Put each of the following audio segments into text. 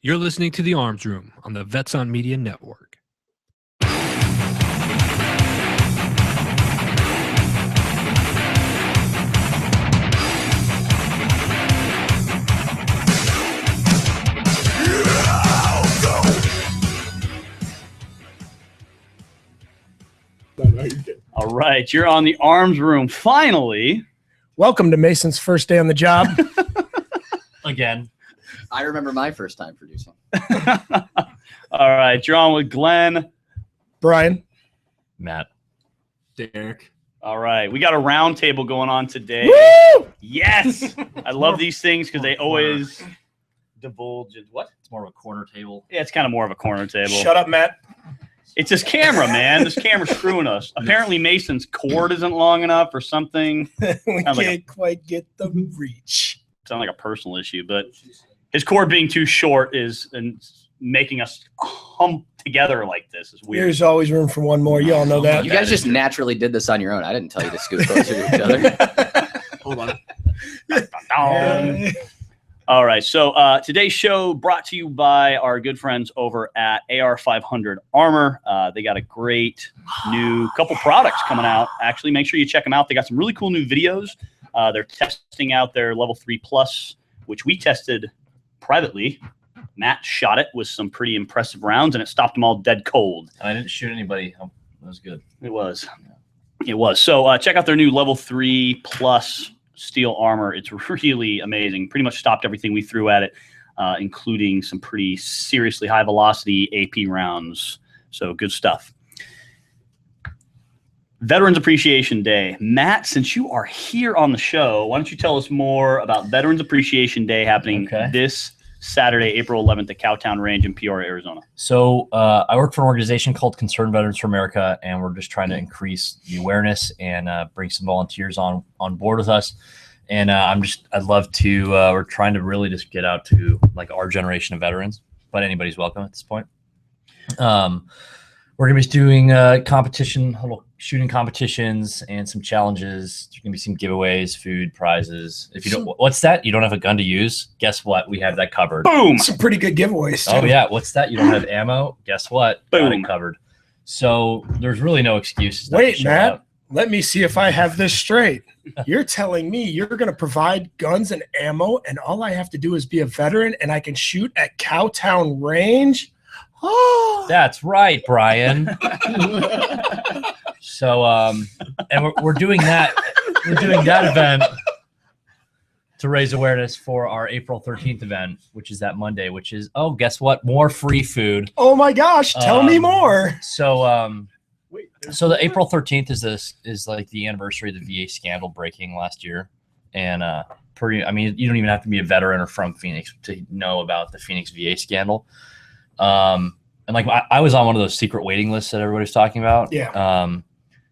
You're listening to The Arms Room on the Vets on Media Network. All right, you're on the Arms Room. Finally. Welcome to Mason's first day on the job. Again. I remember my first time producing. All right, you're on with Glenn. Brian. Matt. Derek. All right, we got a round table going on today. Woo! Yes. I love these things because they always divulge. What? It's more of a corner table. Yeah, it's kind of more of a corner table. Shut up, Matt. It's this camera, man. This camera's screwing us. Apparently, Mason's cord isn't long enough or something. We Sounds like can't quite get the reach. Sounds like a personal issue, but his cord being too short is making us hump together like this. Is weird. There's always room for one more. You all know that. You guys just naturally did this on your own. I didn't tell you to scoot closer to each other. Hold on. All right, so today's show brought to you by our good friends over at AR500 Armor. They got a great new couple products coming out. Actually, make sure you check them out. They got some really cool new videos. They're testing out their Level 3 Plus, which we tested privately. Matt shot it with some pretty impressive rounds, and it stopped them all dead cold. I didn't shoot anybody. That was good. It was. It was. So check out their new Level 3 Plus steel armor. It's really amazing. Pretty much stopped everything we threw at it, including some pretty seriously high velocity AP rounds. So good stuff. Veterans Appreciation Day. Matt, since you are here on the show, why don't you tell us more about Veterans Appreciation Day happening this Saturday, April 11th at Cowtown Range in Peoria, Arizona. So I work for an organization called Concerned Veterans for America, and we're just trying to increase the awareness and bring some volunteers on board with us. And I'd love to, we're trying to really just get out to like our generation of veterans, but anybody's welcome at this point. We're going to be doing little shooting competitions and some challenges. There's going to be some giveaways, food, prizes. If you don't, what's that? You don't have a gun to use? Guess what? We have that covered. Boom! Some pretty good giveaways, too. Oh, yeah. What's that? You don't have ammo? Guess what? Boom. Got it covered. So there's really no excuses. Wait, Matt. Let me see if I have this straight. You're telling me you're going to provide guns and ammo, and all I have to do is be a veteran, and I can shoot at Cowtown Range? Oh, that's right, Brian. So, and we're doing that. We're doing that event to raise awareness for our April 13th event, which is that Monday. Which is guess what? More free food. Oh my gosh! Tell me more. So, so the April 13th is like the anniversary of the VA scandal breaking last year, and I mean, you don't even have to be a veteran or from Phoenix to know about the Phoenix VA scandal. And like I was on one of those secret waiting lists that everybody's talking about. Yeah.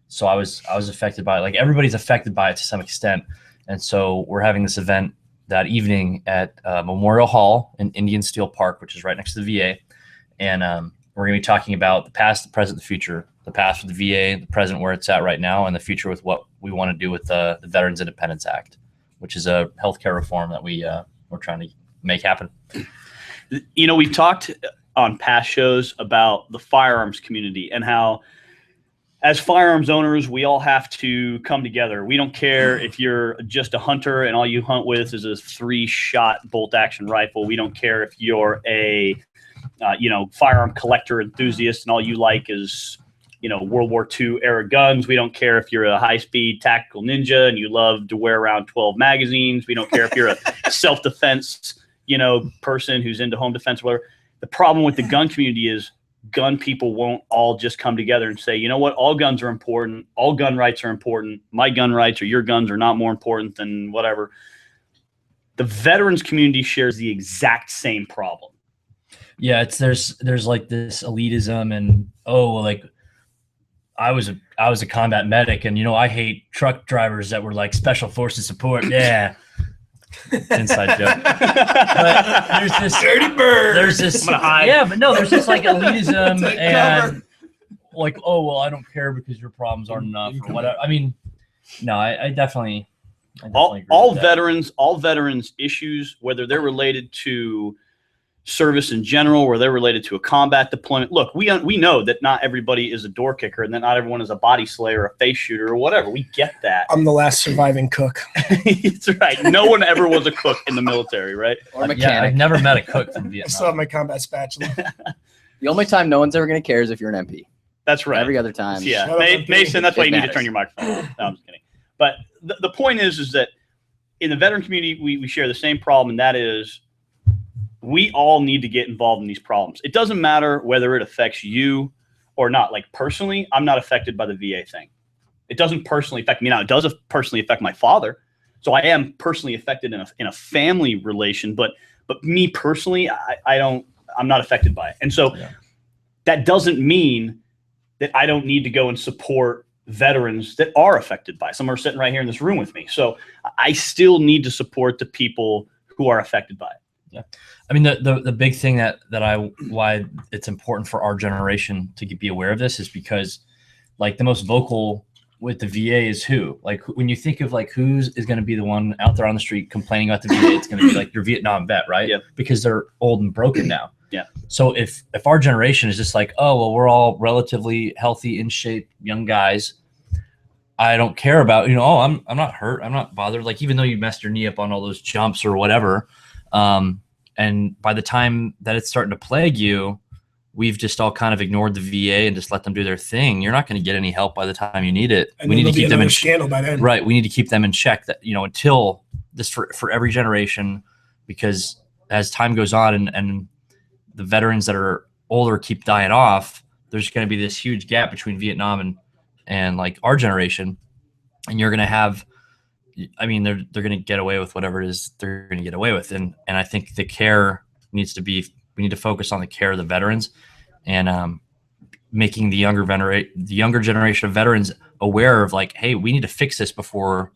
So I was affected by it. Like everybody's affected by it to some extent. And so we're having this event that evening at Memorial Hall in Indian Steel Park, which is right next to the VA. And we're going to be talking about the past, the present, the future. The past with the VA, the present where it's at right now, and the future with what we want to do with the Veterans Independence Act, which is a healthcare reform that we're trying to make happen. You know, we've talked on past shows about the firearms community and how as firearms owners, we all have to come together. We don't care if you're just a hunter and all you hunt with is a 3-shot bolt action rifle. We don't care if you're a, firearm collector enthusiast and all you like is, World War II era guns. We don't care if you're a high-speed tactical ninja and you love to wear around 12 magazines. We don't care if you're a self-defense, person who's into home defense or whatever. The problem with the gun community is gun people won't all just come together and say, you know what, all guns are important. All gun rights are important. My gun rights or your guns are not more important than whatever. The veterans community shares the exact same problem. Yeah, there's like this elitism and like I was a combat medic and I hate truck drivers that were like special forces support. Yeah. Inside joke. But there's this dirty bird. There's this but no, there's this like elitism and like, I don't care because your problems aren't enough or whatever. I mean, no, I definitely I definitely agree with that. All veterans issues, whether they're related to service in general, or they're related to a combat deployment. Look, we know that not everybody is a door kicker, and that not everyone is a body slayer, a face shooter, or whatever. We get that. I'm the last surviving cook. It's right. No one ever was a cook in the military, right? Or Yeah, mechanic. I've never met a cook from I still have Vietnam. my combat spatula. The only time no one's ever going to care is if you're an MP. That's right. Every other time. Yeah, Shut up, MP. Mason. That's why It you need to matters. turn your microphone off. No, I'm just kidding. But the point is that in the veteran community, we share the same problem, and that is we all need to get involved in these problems. It doesn't matter whether it affects you or not. Like personally, I'm not affected by the VA thing. It doesn't personally affect me. Now, it does personally affect my father, so I am personally affected in a family relation. But me personally, I'm not affected by it, and so that doesn't mean that I don't need to go and support veterans that are affected by it. Some are sitting right here in this room with me. So I still need to support the people who are affected by it. Yeah. I mean, the big thing why it's important for our generation to be aware of this is because like the most vocal with the VA is who? Like when you think of like who's is going to be the one out there on the street complaining about the VA, it's going to be like your Vietnam vet, right? Yeah. Because they're old and broken now. Yeah. So if our generation is just like, oh, well, we're all relatively healthy, in shape, young guys, I don't care about, oh, I'm not hurt. I'm not bothered. Like, even though you messed your knee up on all those jumps or whatever. And by the time that it's starting to plague you, we've just all kind of ignored the VA and just let them do their thing. You're not going to get any help by the time you need it. And We need to keep them in scandal by then. right. We need to keep them in check that, until this for every generation, because as time goes on and the veterans that are older keep dying off, there's going to be this huge gap between Vietnam and like our generation. And you're going to have, I mean, they're going to get away with whatever it is they're going to get away with. And I think the care needs to be, we need to focus on the care of the veterans and making the younger generation of veterans aware of like, hey, we need to fix this before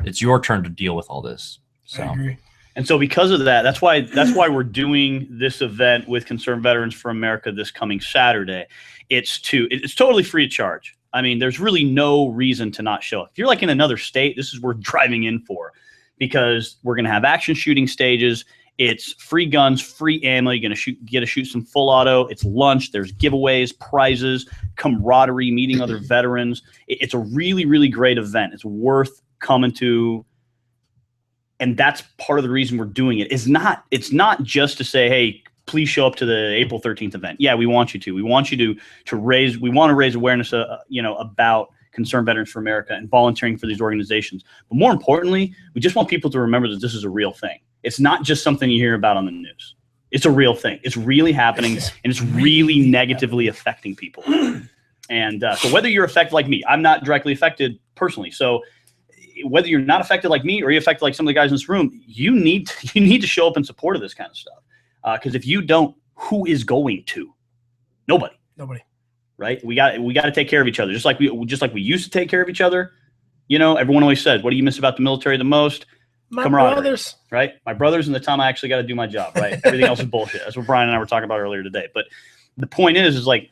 it's your turn to deal with all this. So. I agree. And so because of that, that's why we're doing this event with Concerned Veterans for America this coming Saturday. It's totally free of charge. I mean, there's really no reason to not show up. If you're like in another state, this is worth driving in for, because we're going to have action shooting stages. It's free guns, free ammo. You're going to get to shoot some full auto. It's lunch. There's giveaways, prizes, camaraderie, meeting other veterans. It's a really, really great event. It's worth coming to. And that's part of the reason we're doing it. It's not just to say, hey, please show up to the April 13th event. Yeah, we want you to. We want you to raise awareness, about Concerned Veterans for America and volunteering for these organizations. But more importantly, we just want people to remember that this is a real thing. It's not just something you hear about on the news. It's a real thing. It's really happening, and it's really negatively affecting people. And so whether you're affected like me, I'm not directly affected personally. So whether you're not affected like me or you're affected like some of the guys in this room, you need to show up in support of this kind of stuff. Because if you don't, who is going to? Nobody. Right? We got to take care of each other, just like we used to take care of each other. Everyone always says, "What do you miss about the military the most?" My Camaraderie. brothers. Right? My brothers, and the time I actually got to do my job. Right? Everything else is bullshit. That's what Brian and I were talking about earlier today. But the point is like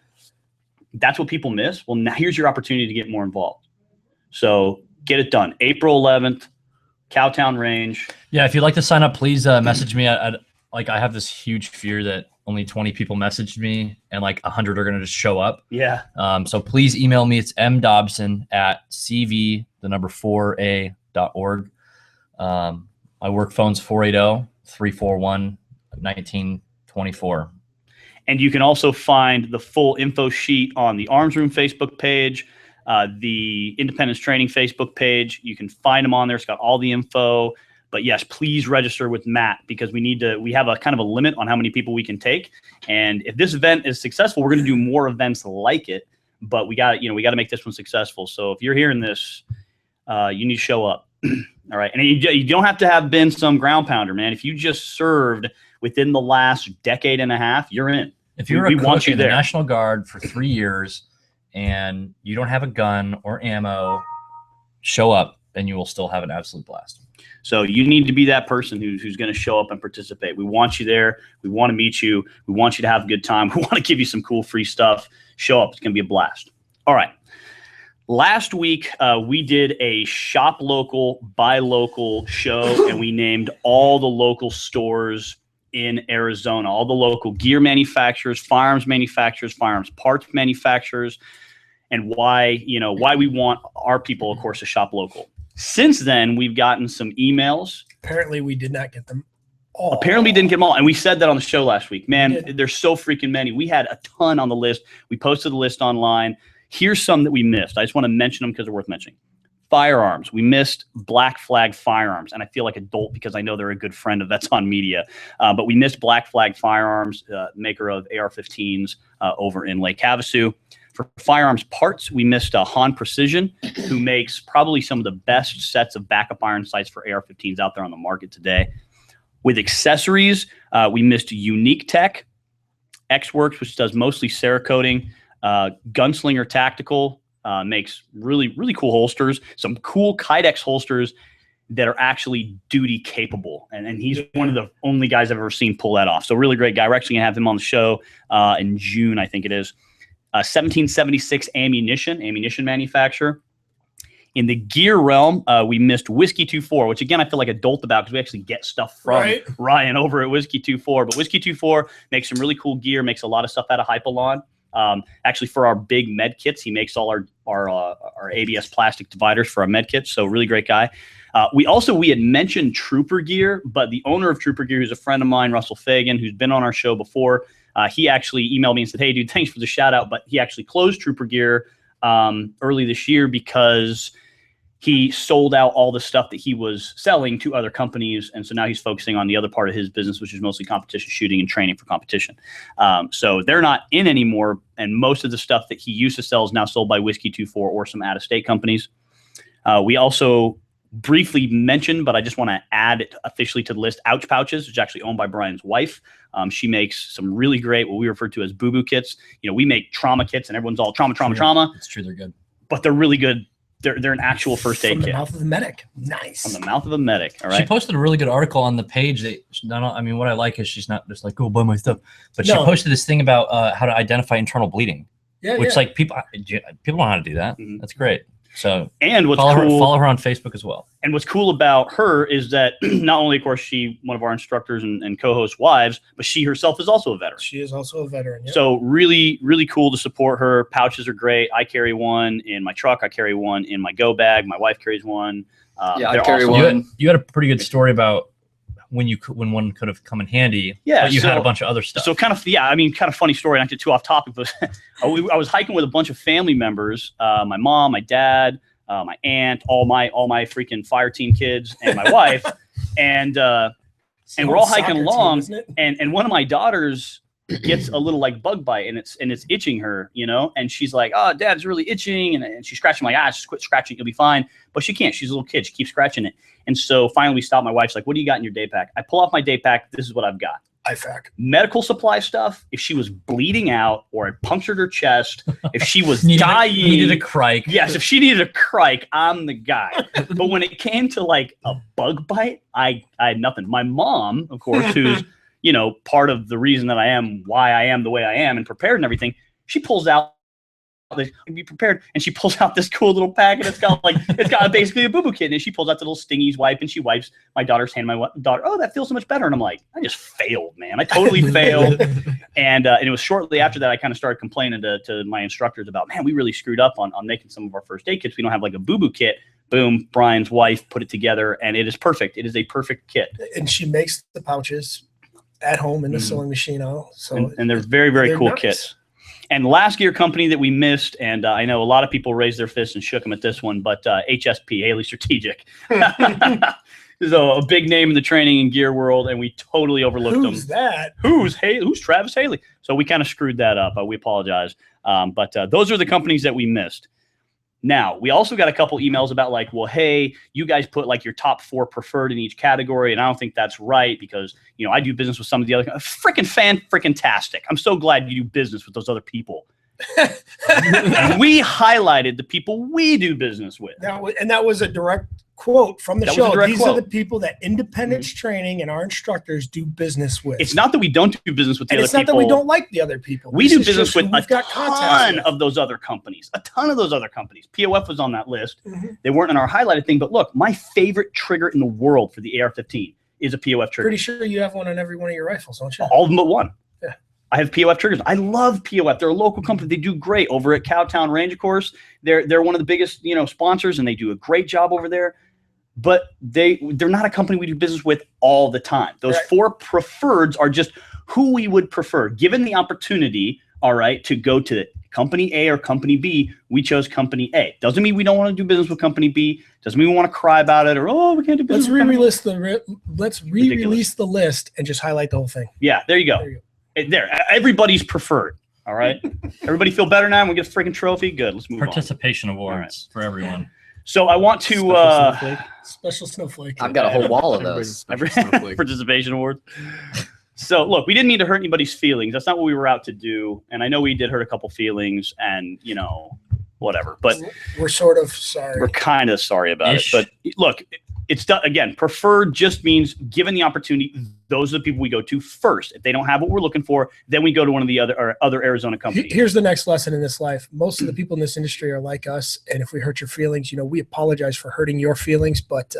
that's what people miss. Well, now here's your opportunity to get more involved. So get it done. April 11th, Cowtown Range. Yeah, if you'd like to sign up, please message me. I have this huge fear that only 20 people messaged me and like 100 are going to just show up. Yeah. So please email me. It's mdobson@cv4a.org. My work phone's 480-341-1924. And you can also find the full info sheet on the Arms Room Facebook page, the Independence Training Facebook page. You can find them on there. It's got all the info. But yes, please register with Matt, because we have a kind of a limit on how many people we can take. And if this event is successful, we're going to do more events like it. But we got to make this one successful. So if you're hearing this, you need to show up. All right. And you don't have to have been some ground pounder, man. If you just served within the last decade and a half, you're in. If you're a cook in the National Guard for 3 years and you don't have a gun or ammo, show up and you will still have an absolute blast. So you need to be that person who's going to show up and participate. We want you there. We want to meet you. We want you to have a good time. We want to give you some cool free stuff. Show up. It's going to be a blast. All right. Last week, we did a shop local, buy local show, and we named all the local stores in Arizona, all the local gear manufacturers, firearms parts manufacturers, and why we want our people, of course, to shop local. Since then, we've gotten some emails. Apparently, we did not get them all. Apparently, we didn't get them all, and we said that on the show last week. Man, there's so freaking many. We had a ton on the list. We posted the list online. Here's some that we missed. I just want to mention them because they're worth mentioning. Firearms. We missed Black Flag Firearms, and I feel like a dolt because I know they're a good friend of Vets on Media. But we missed Black Flag Firearms, maker of AR-15s over in Lake Havasu. For firearms parts, we missed Han Precision, who makes probably some of the best sets of backup iron sights for AR-15s out there on the market today. With accessories, we missed Unique Tech, X-Works, which does mostly Cerakoting, Gunslinger Tactical, makes really, really cool holsters, some cool Kydex holsters that are actually duty capable. And he's one of the only guys I've ever seen pull that off. So really great guy. We're actually gonna have him on the show in June, I think it is. 1776 ammunition manufacturer. In the gear realm, we missed Whiskey 24, which again, I feel like a dolt about because we actually get stuff from Ryan over at Whiskey 24. But Whiskey 24 makes some really cool gear, makes a lot of stuff out of Hypalon. Actually, for our big med kits, he makes all our ABS plastic dividers for our med kits. So really great guy. We had mentioned Trooper Gear, but the owner of Trooper Gear, who's a friend of mine, Russell Fagan, who's been on our show before, he actually emailed me and said, "Hey, dude, thanks for the shout out." But he actually closed Trooper Gear early this year because he sold out all the stuff that he was selling to other companies. And so now he's focusing on the other part of his business, which is mostly competition shooting and training for competition. So they're not in anymore. And most of the stuff that he used to sell is now sold by Whiskey 24 or some out-of-state companies. We also briefly mentioned, but I just want to add it officially to the list, Ouch Pouches, which is actually owned by Brian's wife. She makes some really great, what we refer to as boo-boo kits. We make trauma kits and everyone's all trauma. It's true, they're good. But they're really good. They're an actual first aid kit. From the mouth of the medic. Nice. From the mouth of a medic. All right. She posted a really good article on the page. What I like is she's not just like, go buy my stuff, but she posted this thing about how to identify internal bleeding. Which like people know how to do that. Mm-hmm. That's great. So and what's follow her on Facebook as well. And what's cool about her is that not only, of course, she one of our instructors and co-host wives, but she herself is also a veteran. She is also a veteran. Yep. So really, really cool to support her. Pouches are great. I carry one in my truck. I carry one in my go bag. My wife carries one. I carry one. You had a pretty good story about when one could have come in handy. Yeah, but you had a bunch of other stuff. So kind of funny story. Not to get too off topic, but I was hiking with a bunch of family members. My mom, my dad, my aunt, all my freaking fire team kids, and my wife, and we're all hiking along. And one of my daughters gets a little like bug bite, and it's itching her, and she's like, "Oh, Dad's really itching," and she's scratching. I'm like, just quit scratching, you'll be fine. But she can't. She's a little kid. She keeps scratching it. And so finally we stop. My wife's like, "What do you got in your day pack?" I pull off my day pack. This is what I've got. IFAC. Medical supply stuff. If she was bleeding out or it punctured her chest, if she was dying. Needed a crike. Yes, if she needed a crike, I'm the guy. But when it came to like a bug bite, I had nothing. My mom, of course, who's, part of the reason that I am why I am the way I am and prepared and everything, she pulls out, be prepared, and she pulls out this cool little pack, and it's got basically a boo-boo kit, and she pulls out the little Stingies wipe, and she wipes my daughter's hand. My daughter, "Oh, that feels so much better." And I'm like, I just failed, man. I totally failed. And it was shortly after that I kind of started complaining to my instructors about, man, we really screwed up on making some of our first aid kits. We don't have like a boo-boo kit. Boom, Brian's wife put it together, and it is perfect. It is a perfect kit. And she makes the pouches at home in the sewing machine. And they're very, very cool kits. And the last gear company that we missed, and I know a lot of people raised their fists and shook them at this one, but HSP, Haley Strategic. Is a big name in the training and gear world, and we totally overlooked them. Who's that? Who's Travis Haley? So we kind of screwed that up. We apologize. But those are the companies that we missed. Now, we also got a couple emails about like, well, hey, you guys put like your top 4 preferred in each category, and I don't think that's right because, I do business with some of the other freaking-tastic. I'm so glad you do business with those other people. And we highlighted the people we do business with. That was a direct quote from the That was a show. direct These are quote. the people that Independence Training and our instructors do business with. It's not that we don't do business with the and other it's not people. that we don't like the other people. We This do is business just with who a we've got contacts ton with. of those other companies. A ton of those other companies. POF was on that list. Mhm. They weren't in our highlighted thing, but look, my favorite trigger in the world for the AR-15 is a POF trigger. Pretty sure you have one on every one of your rifles, don't you? All of them but one. Yeah. I have POF triggers. I love POF. They're a local company. They do great over at Cowtown Range, of course. They're one of the biggest, sponsors, and they do a great job over there. But they're not a company we do business with all the time. Those Right. 4 preferreds are just who we would prefer. Given the opportunity, all right, to go to company A or company B, we chose company A. Doesn't mean we don't want to do business with company B. Doesn't mean we want to cry about it or, we can't do business Let's with company let's re-release the list and just highlight the whole thing. Yeah, there you go. There you Everybody's preferred. All right. Everybody feel better now? And we get a freaking trophy? Good. Let's move on. Participation awards for everyone. So I want to Special snowflake. I've got a whole wall of those. participation award. So look, we didn't mean to hurt anybody's feelings. That's not what we were out to do. And I know we did hurt a couple feelings and, whatever, but We're sort of sorry. we're kind of sorry about Ish. it. But look, it's done again. Preferred just means given the opportunity, those are the people we go to first. If they don't have what we're looking for, then we go to one of the other Arizona companies. Here's the next lesson in this life. Most of the people in this industry are like us. And if we hurt your feelings, we apologize for hurting your feelings, but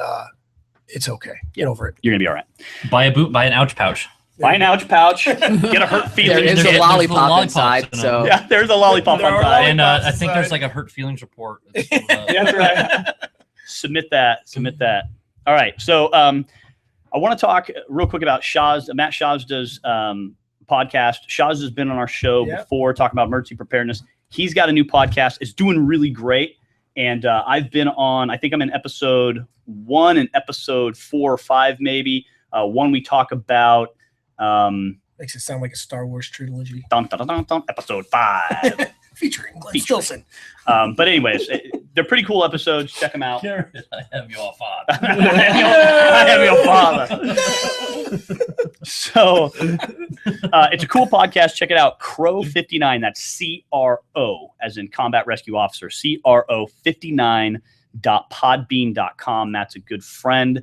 it's okay. Get over it. You're gonna be all right. Buy buy an ouch pouch. Buy an ouch pouch. Get a hurt feeling. There is There's a little lollipop lollipops inside, in so them. Yeah, there's a lollipop There on are side. And lollipops I think there's inside. like a hurt feelings report. It's, That's right. Submit that. All right. So I want to talk real quick about Shaz. Matt Shaz does podcast. Shaz has been on our show Yep. before talking about emergency preparedness. He's got a new podcast. It's doing really great. And I've been on, I think I'm in episode 1 and episode 4 or 5, maybe. One we talk about Makes it sound like a Star Wars trilogy episode 5. featuring Glenn Featuring. Stilson. But anyways, they're pretty cool episodes. Check them out. I have your father. I am your father. So it's a cool podcast. Check it out. Crow 59. That's CRO, as in Combat Rescue Officer. CRO59.podbean.com. Matt's a good friend.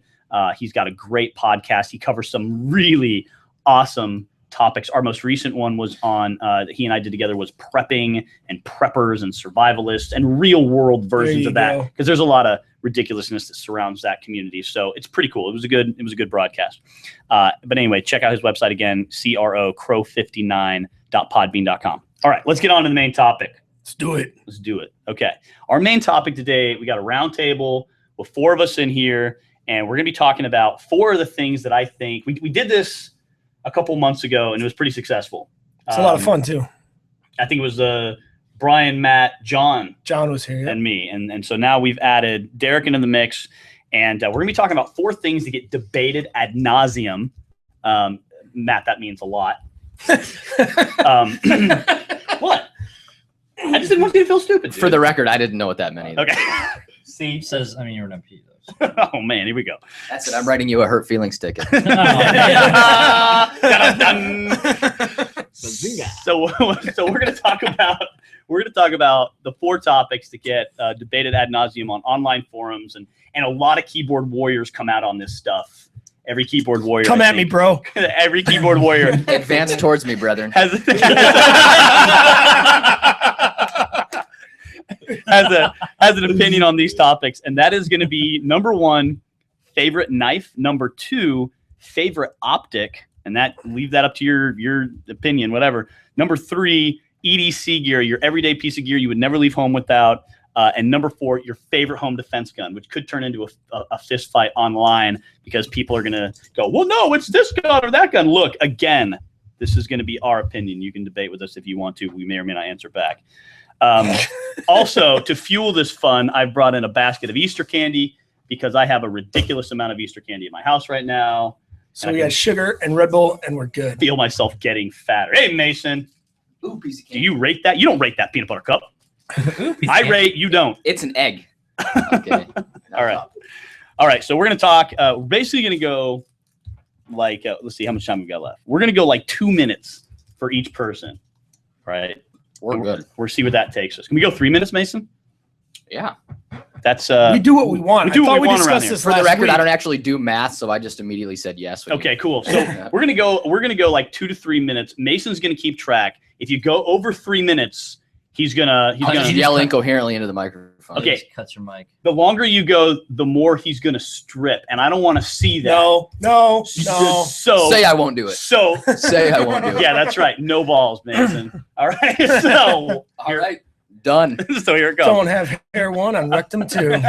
He's got a great podcast. He covers some really awesome topics. Our most recent one was on that he and I did together was prepping and preppers and survivalists and real world versions you of that, go. because there's a lot of ridiculousness that surrounds that community. So it's pretty cool. It was a good broadcast. But anyway, check out his website again, crow59.podbean.com. All right, let's get on to the main topic. Let's do it. Let's do it. Okay. Our main topic today, we got a round table with 4 of us in here, and we're going to be talking about 4 of the things that I think we did this a couple months ago, and it was pretty successful. It's a lot of fun too. I think it was Brian, Matt, John, John was here. and me. And so now we've added Derek into the mix, and we're going to be talking about 4 things that get debated ad nauseum. Matt, that means a lot. What? I just didn't want you to feel stupid. For the record, I didn't know what that meant either. Okay. Steve says, you're an MP. Oh, man, here we go. That's it. I'm writing you a hurt feelings ticket. Dun-dun-dun. So we're going to talk about the 4 topics that get debated ad nauseum on online forums, and a lot of keyboard warriors come out on this stuff. Every keyboard warrior. Come I at me, think- bro. Every keyboard warrior Advance towards me, brethren. has an opinion on these topics, and that is going to be number 1, favorite knife, number 2, favorite optic, and that leave that up to your opinion, whatever. Number 3, EDC gear, your everyday piece of gear you would never leave home without, and number 4, your favorite home defense gun, which could turn into a fist fight online because people are going to go, well, no, it's this gun or that gun. Look, again, this is going to be our opinion. You can debate with us if you want to. We may or may not answer back. Also, to fuel this fun, I've brought in a basket of Easter candy because I have a ridiculous amount of Easter candy in my house right now. So we got sugar and Red Bull, and we're good. Feel myself getting fatter. Hey, Mason, Ooh, piece of do you rate that? You don't rate that peanut butter cup. I rate, you don't. It's an egg. Okay. All right. So we're going to talk. We're basically going to go like, let's see how much time we got left. We're going to go like 2 minutes for each person. Right. We're good. We'll see where that takes us. Can we go 3 minutes, Mason? Yeah. That's we do what we want. we do I what thought we want around discussed here. this For the last record, week. I don't actually do math, so I just immediately said yes. when you- okay, cool. So we're gonna go like 2 to 3 minutes. Mason's gonna keep track. If you go over 3 minutes, he's gonna I'll just gonna. yell incoherently into the microphone. Okay. Just cuts your mic. The longer you go, the more he's gonna strip, and I don't want to see that. No. So Say I won't do it. So Say I won't do it. yeah, that's right. No balls, Mason. All right. So All right. Done. so here it goes. Don't have hair 1 on rectum 2.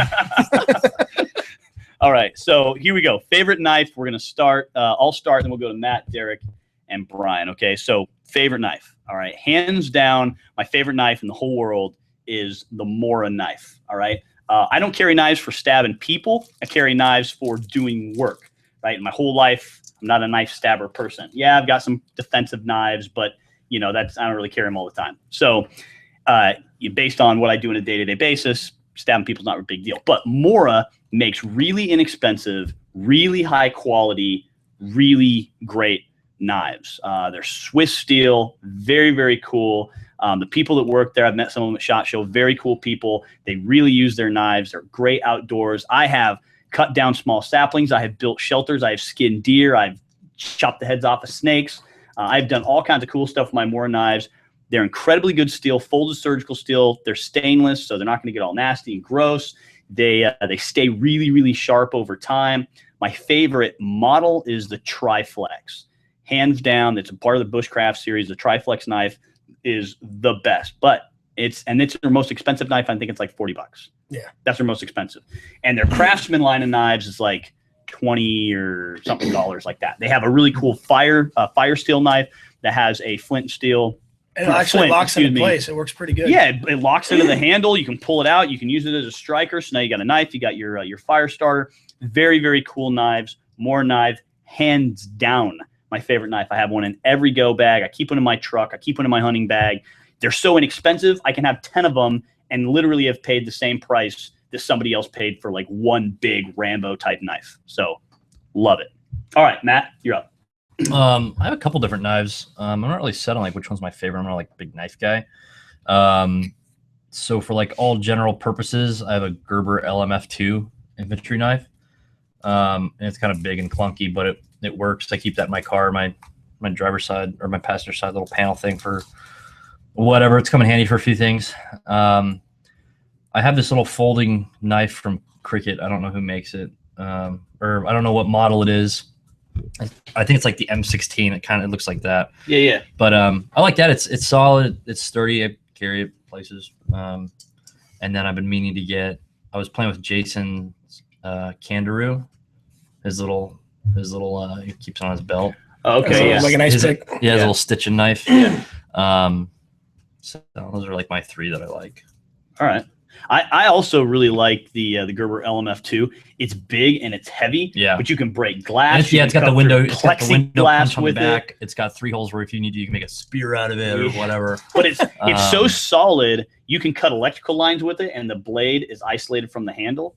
All right, so here we go. Favorite knife. We're gonna start. I'll start, then we'll go to Matt, Derek, and Brian. Okay, so favorite knife. All right, hands down, my favorite knife in the whole world is the Mora knife. All right, I don't carry knives for stabbing people. I carry knives for doing work. Right, my whole life, I'm not a knife stabber person. Yeah, I've got some defensive knives, but I don't really carry them all the time. So, based on what I do on a day-to-day basis, stabbing people's not a big deal. But Mora makes really inexpensive, really high quality, really great knives. They're Swiss steel, very, very cool. The people that work there, I've met some of them at SHOT Show, very cool people. They really use their knives. They're great outdoors. I have cut down small saplings. I have built shelters. I have skinned deer. I've chopped the heads off of snakes. I've done all kinds of cool stuff with my Mora knives. They're incredibly good steel, folded surgical steel. They're stainless, so they're not going to get all nasty and gross. They stay really, really sharp over time. My favorite model is the Triflex. Hands down, it's a part of the Bushcraft series. The Triflex knife is the best, but it's their most expensive knife. I think it's like $40. Yeah, that's their most expensive. And their Craftsman line of knives is like $20 or something dollars like that. They have a really cool fire steel knife that has a flint steel. And it actually flint, locks into excuse me. place. It works pretty good. Yeah, it locks into the handle. You can pull it out. You can use it as a striker. So now you got a knife. You got your fire starter. Very, very cool knives. More knives, hands down. My favorite knife. I have one in every go bag. I keep one in my truck. I keep one in my hunting bag. They're so inexpensive. I can have 10 of them and literally have paid the same price that somebody else paid for like one big Rambo type knife. So love it. All right, Matt, you're up. I have a couple different knives. I'm not really set on like which one's my favorite. I'm not like a big knife guy. So for like all general purposes, I have a Gerber LMF2 infantry knife. And it's kind of big and clunky, but it works. I keep that in my car, my driver's side or my passenger side little panel thing for whatever. It's come in handy for a few things. I have this little folding knife from Cricut. I don't know who makes it, or I don't know what model it is. I think it's like the M16. It looks like that. Yeah. But I like that. It's solid. It's sturdy. I carry it places. And then I've been meaning to get. I was playing with Jason Kandaroo. His little he keeps it on his belt. Okay, yeah. Like a nice His pick. little stitching knife. Yeah. So those are like my three that I like. All right. I also really like the Gerber LMF2. It's big and it's heavy. Yeah. But you can break glass. And it's got the window. It's got the window plexiglass punch on the with back. it. It's got 3 holes where if you need to, you can make a spear out of it or whatever. But it's so Um, solid. You can cut electrical lines with it, and the blade is isolated from the handle.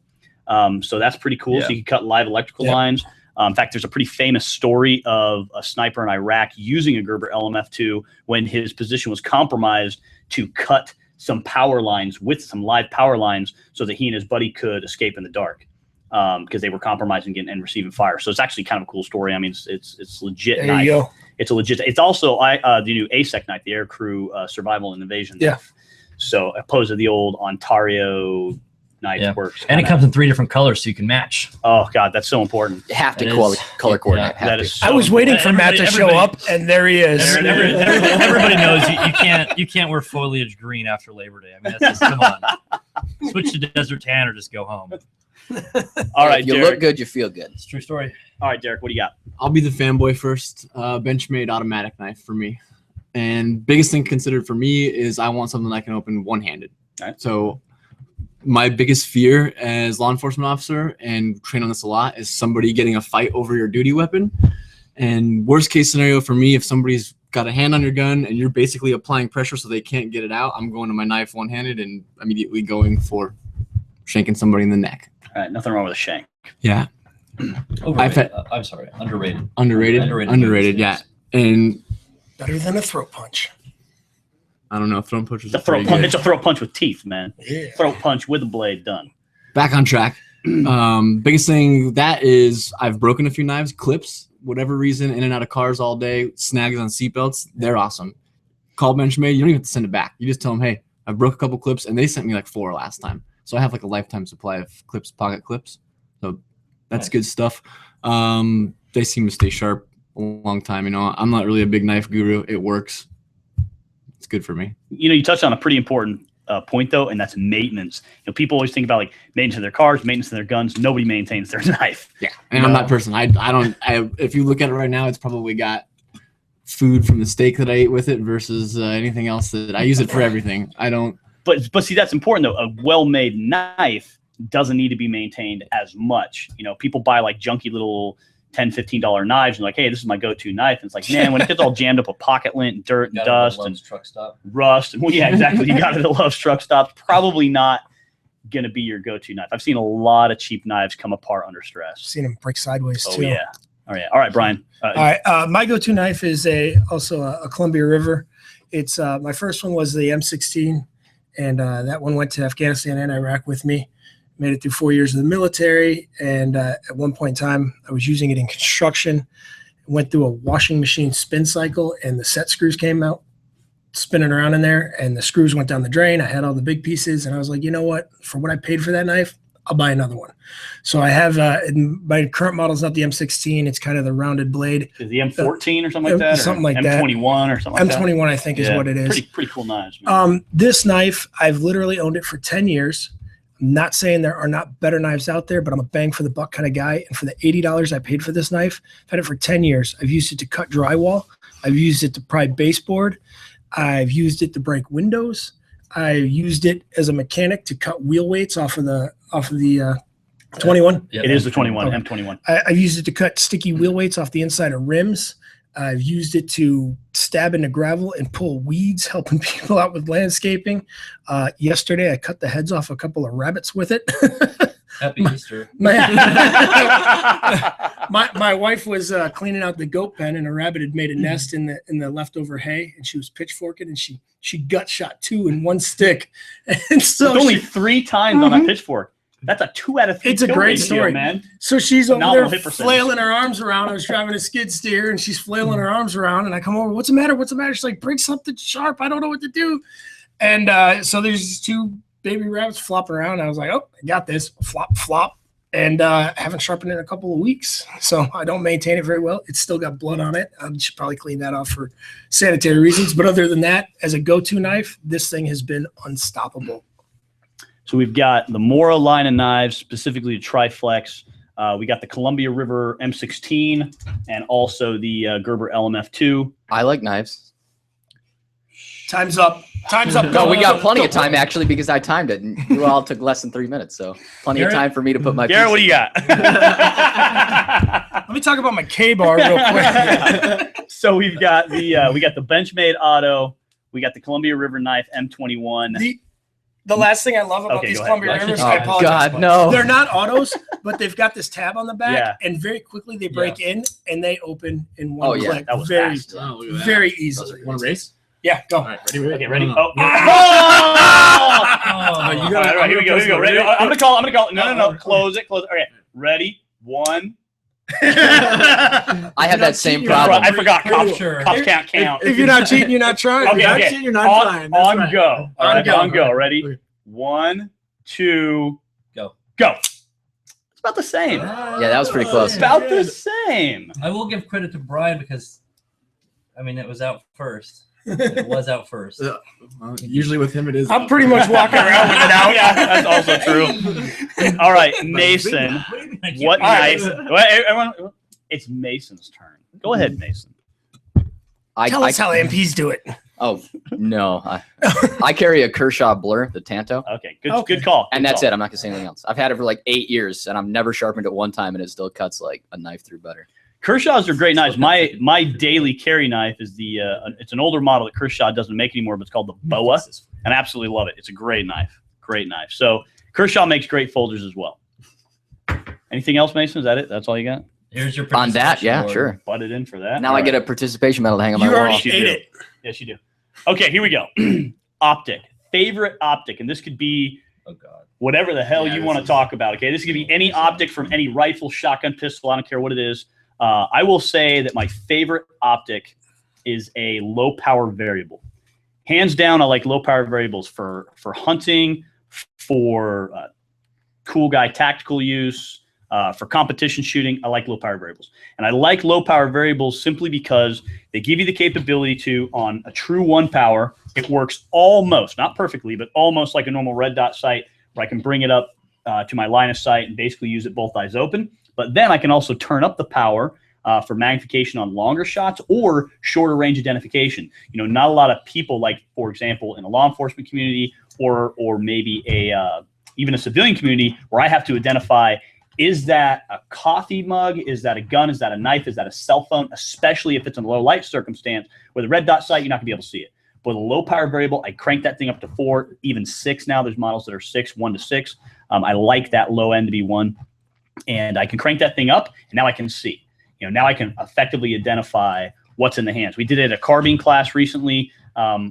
So that's pretty cool. Yeah. So you can cut live electrical Yeah. lines. In fact, there's a pretty famous story of a sniper in Iraq using a Gerber LMF2 when his position was compromised to cut some power lines with some live power lines so that he and his buddy could escape in the dark because they were compromising and receiving fire. So it's actually kind of a cool story. I mean, it's legit There knife. you go. It's a legit. It's also the new ASEC knife, the Air Crew Survival and Invasion. Yeah. Knife. So opposed to the old Ontario knife Yeah. works. And it kinda- comes in 3 different colors, so you can match. Oh God, that's so important. You have to It color, is. color coordinate. Yeah, have that to. is. So I was waiting for Matt to Everybody- show up, and there he is. Everybody knows you can't wear foliage green after Labor Day. I mean, that's just, come on. Switch to desert tan or just go home. All right, If you Derek. look good, you feel good. It's a true story. All right, Derek. What do you got? I'll be the fanboy first. Benchmade automatic knife for me. And biggest thing considered for me is I want something I can open one-handed. Right. So my biggest fear as law enforcement officer, and train on this a lot, is somebody getting a fight over your duty weapon. And worst case scenario for me, if somebody's got a hand on your gun and you're basically applying pressure so they can't get it out, I'm going to my knife one-handed and immediately going for shanking somebody in the neck. All right, nothing wrong with a shank. Yeah. Overrated. I'm sorry, underrated. Underrated. Underrated. Yeah. And Better than a throat punch. I don't know. Throat punches. It's a throat punch. It's a throat punch with teeth, man. Yeah. Throat punch with a blade done. back on track. Biggest thing that is I've broken a few knives, clips, whatever reason, in and out of cars all day, snags on seatbelts. They're awesome. Call Benchmade, you don't even have to send it back. You just tell them, hey, I broke a couple clips, and they sent me like 4 last time. So I have like a lifetime supply of clips, pocket clips. So that's good stuff. They seem to stay sharp a long time. You know, I'm not really a big knife guru. It works. It's good for me. You know, you touched on a pretty important point though, and that's maintenance. You know, people always think about like maintenance of their cars, maintenance of their guns. Nobody maintains their knife. Yeah, and I'm that person. I don't. If you look at it right now, it's probably got food from the steak that I ate with it versus anything else that I use it for everything. I don't. But see, that's important though. A well-made knife doesn't need to be maintained as much. You know, people buy like junky little $10, $15 knives and like, hey, this is my go-to knife. And it's like, man, when it gets all jammed up with pocket lint and dirt and dust and truck stop. rust, and well, yeah, exactly. You got it at Love's Truck Stop. Probably not gonna be your go-to knife. I've seen a lot of cheap knives come apart under stress. Seen them break sideways Oh too. yeah. All right, Brian. All right. My go-to knife is also a Columbia River. It's my first one was the M16, and that one went to Afghanistan and Iraq with me. Made it through 4 years of the military, and at one point in time, I was using it in construction. Went through a washing machine spin cycle, and the set screws came out, spinning around in there, and the screws went down the drain. I had all the big pieces, and I was like, you know what? For what I paid for that knife, I'll buy another one. So I have my current model is not the M16. It's kind of the rounded blade. Is the M14 or something like that? Something like M21 that. or something like that? M21, I think, is what it is. Pretty cool knives, man. This knife, I've literally owned it for 10 years. I'm not saying there are not better knives out there, but I'm a bang for the buck kind of guy. And for the $80 I paid for this knife, I've had it for 10 years. I've used it to cut drywall. I've used it to pry baseboard. I've used it to break windows. I used it as a mechanic to cut wheel weights off of the 21. Yeah, It is the 21, Okay. M21. I've used it to cut sticky wheel weights off the inside of rims. I've used it to stab into gravel and pull weeds, helping people out with landscaping. Yesterday, I cut the heads off a couple of rabbits with it. Happy Easter. My wife was cleaning out the goat pen, and a rabbit had made a nest in the leftover hay, and she was pitchforking, and she gut shot 2 in one stick. And so It's only 3 times on a pitchfork. That's a 2 out of 3. It's a kill great ratio, story, man. So she's over Phenomenal there hit percentage. flailing her arms around. I was driving a skid steer, and she's flailing her arms around. And I come over, what's the matter? What's the matter? She's like, bring something sharp. I don't know what to do. And so there's these 2 baby rabbits flopping around. I was like, oh, I got this. Flop, flop. And haven't sharpened it in a couple of weeks. So I don't maintain it very well. It's still got blood on it. I should probably clean that off for sanitary reasons. But other than that, as a go-to knife, this thing has been unstoppable. So we've got the Mora line of knives, specifically the Triflex. We got the Columbia River M16 and also the Gerber LMF2. I like knives. Time's up. Time's up. No, we got Go. plenty Go. of time actually because I timed it, and you all took less than 3 minutes, so plenty of time for me to put my. Garrett, what do you got? Let me talk about my K-bar real quick. So we've got the Benchmade Auto. We got the Columbia River knife M21. The last thing I love about Okay, these go ahead. Columbia Go Rivers, ahead. I Oh apologize. God, no! They're not autos, but they've got this tab on the back, Yeah. and very quickly they break in and they open in one Oh, yeah. click. That was very, fast. Oh, look at that. very easily. Want to race? Yeah, go. All right, ready? Okay, ready? No. Oh, No. oh! You All gotta- right, here we go. Here we go. Ready? I'm gonna call. No. Close it. Okay. Ready? 1. I have that same problem. I forgot. Cops Sure. count. If you're not cheating, you're not trying. Okay, not okay. cheating, you're not on, trying. That's on right. go. All On right, go. on go. Ready? Okay. 1, 2, Go. It's about the same. Yeah, that was pretty close. It's about the same. I will give credit to Brian because, I mean, it was out first. It was out first. Usually with him, it is. I'm pretty much walking around with it out. Yeah, that's also true. All right, Mason. What All right. knife? Wait, everyone, it's Mason's turn. Go ahead, Mason. Tell us how MPs do it. Oh no, I carry a Kershaw Blur, the Tanto, Okay, good, Okay. good call. and Good that's call. it. I'm not gonna say anything else. I've had it for like 8 years, and I've never sharpened it one time, and it still cuts like a knife through butter. Kershaws are great knives. My daily carry knife is the it's an older model that Kershaw doesn't make anymore, but it's called the Boa, and I absolutely love it. It's a great knife. Great knife. So Kershaw makes great folders as well. Anything else, Mason? Is that it? That's all you got? Here's your On that, participation yeah, award. sure. Butted in for that. Now All I get right. a participation medal to hang on my You wall. already you ate do. it. Yes, you do. Okay, here we go. Optic. Favorite optic, and this could be Oh God. whatever the hell Yeah, you this want to is- talk about. Okay, this could be any optic from any rifle, shotgun, pistol. I don't care what it is. I will say that my favorite optic is a low power variable. Hands down, I like low power variables for hunting, for cool guy tactical use, for competition shooting. I like low power variables. And I like low power variables simply because they give you the capability to, on a true 1 power, it works almost, not perfectly, but almost like a normal red dot sight, where I can bring it up to my line of sight and basically use it both eyes open. But then I can also turn up the power for magnification on longer shots or shorter range identification. You know, not a lot of people, like, for example, in a law enforcement community or maybe even a civilian community, where I have to identify, is that a coffee mug? Is that a gun? Is that a knife? Is that a cell phone? Especially if it's in a low light circumstance. With a red dot sight, you're not gonna be able to see it. With a low power variable, I crank that thing up to 4, even 6 now. There's models that are 6, 1 to 6. I like that low end to be 1. And I can crank that thing up, and now I can see. You know, now I can effectively identify what's in the hands. We did it at a carbine class recently,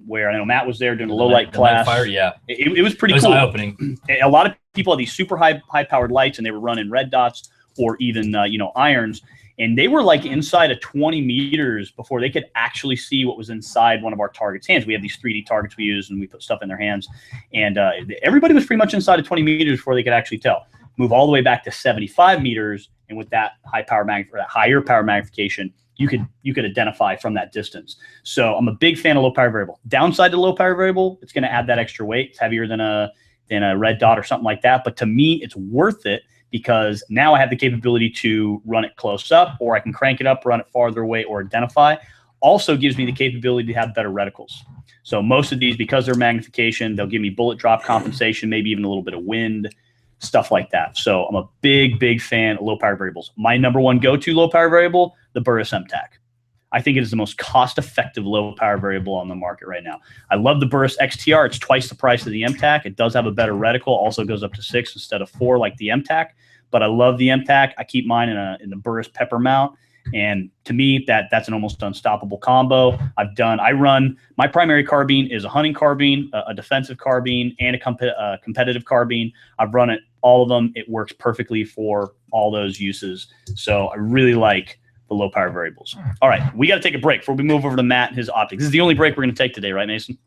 where I know Matt was there doing a low light The night class. fire, yeah. It was pretty It was cool. eye-opening. A lot of people had these super high powered lights, and they were running red dots or even irons, and they were like inside of 20 meters before they could actually see what was inside one of our targets' hands. We have these 3D targets we use, and we put stuff in their hands, and everybody was pretty much inside of 20 meters before they could actually tell. Move all the way back to 75 meters, and with that higher power magnification, you could identify from that distance. So I'm a big fan of low power variable. Downside to low power variable, it's going to add that extra weight. It's heavier than a red dot or something like that. But to me, it's worth it because now I have the capability to run it close up, or I can crank it up, run it farther away, or identify. Also gives me the capability to have better reticles. So most of these, because they're magnification, they'll give me bullet drop compensation, maybe even a little bit of wind, stuff like that. So I'm a big fan of low power variables. My number one go-to low power variable, the Burris MTAC. I think it is the most cost-effective low power variable on the market right now. I love the Burris XTR. It's twice the price of the MTAC. It does have a better reticle. Also goes up to 6 instead of 4 like the MTAC. But I love the MTAC. I keep mine in the Burris Pepper mount. And to me, that's an almost unstoppable combo. I run, my primary carbine is a hunting carbine, a defensive carbine, and a competitive carbine. I've run it, all of them. It works perfectly for all those uses. So I really like the low power variables. All right, we got to take a break before we move over to Matt and his optics. This is the only break we're going to take today, right, Mason?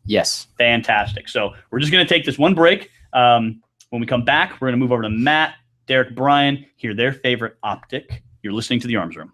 Yes. Fantastic. So we're just going to take this one break. When we come back, we're going to move over to Matt, Derek, Brian, hear their favorite optic. You're listening to The Arms Room.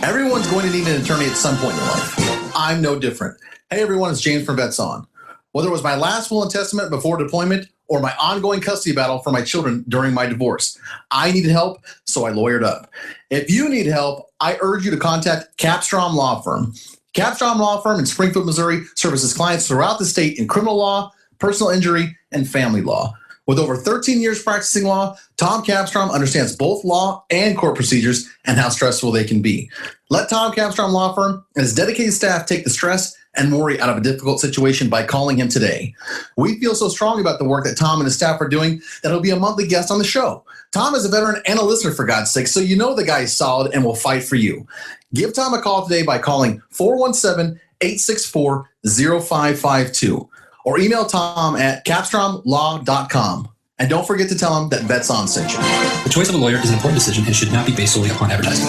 Everyone's going to need an attorney at some point in life. I'm no different. Hey everyone, it's James from Vets On. Whether it was my last will and testament before deployment or my ongoing custody battle for my children during my divorce, I needed help, so I lawyered up. If you need help, I urge you to contact Capstrom Law Firm. Capstrom Law Firm in Springfield, Missouri services clients throughout the state in criminal law, personal injury, and family law. With over 13 years practicing law, Tom Capstrom understands both law and court procedures and how stressful they can be. Let Tom Capstrom Law Firm and his dedicated staff take the stress and worry out of a difficult situation by calling him today. We feel so strongly about the work that Tom and his staff are doing that he'll be a monthly guest on the show. Tom is a veteran and a listener, for God's sake, so you know the guy is solid and will fight for you. Give Tom a call today by calling 417-864-0552 or email Tom at capstromlaw.com. And don't forget to tell him that Vets On sent you. The choice of a lawyer is an important decision and should not be based solely upon advertising.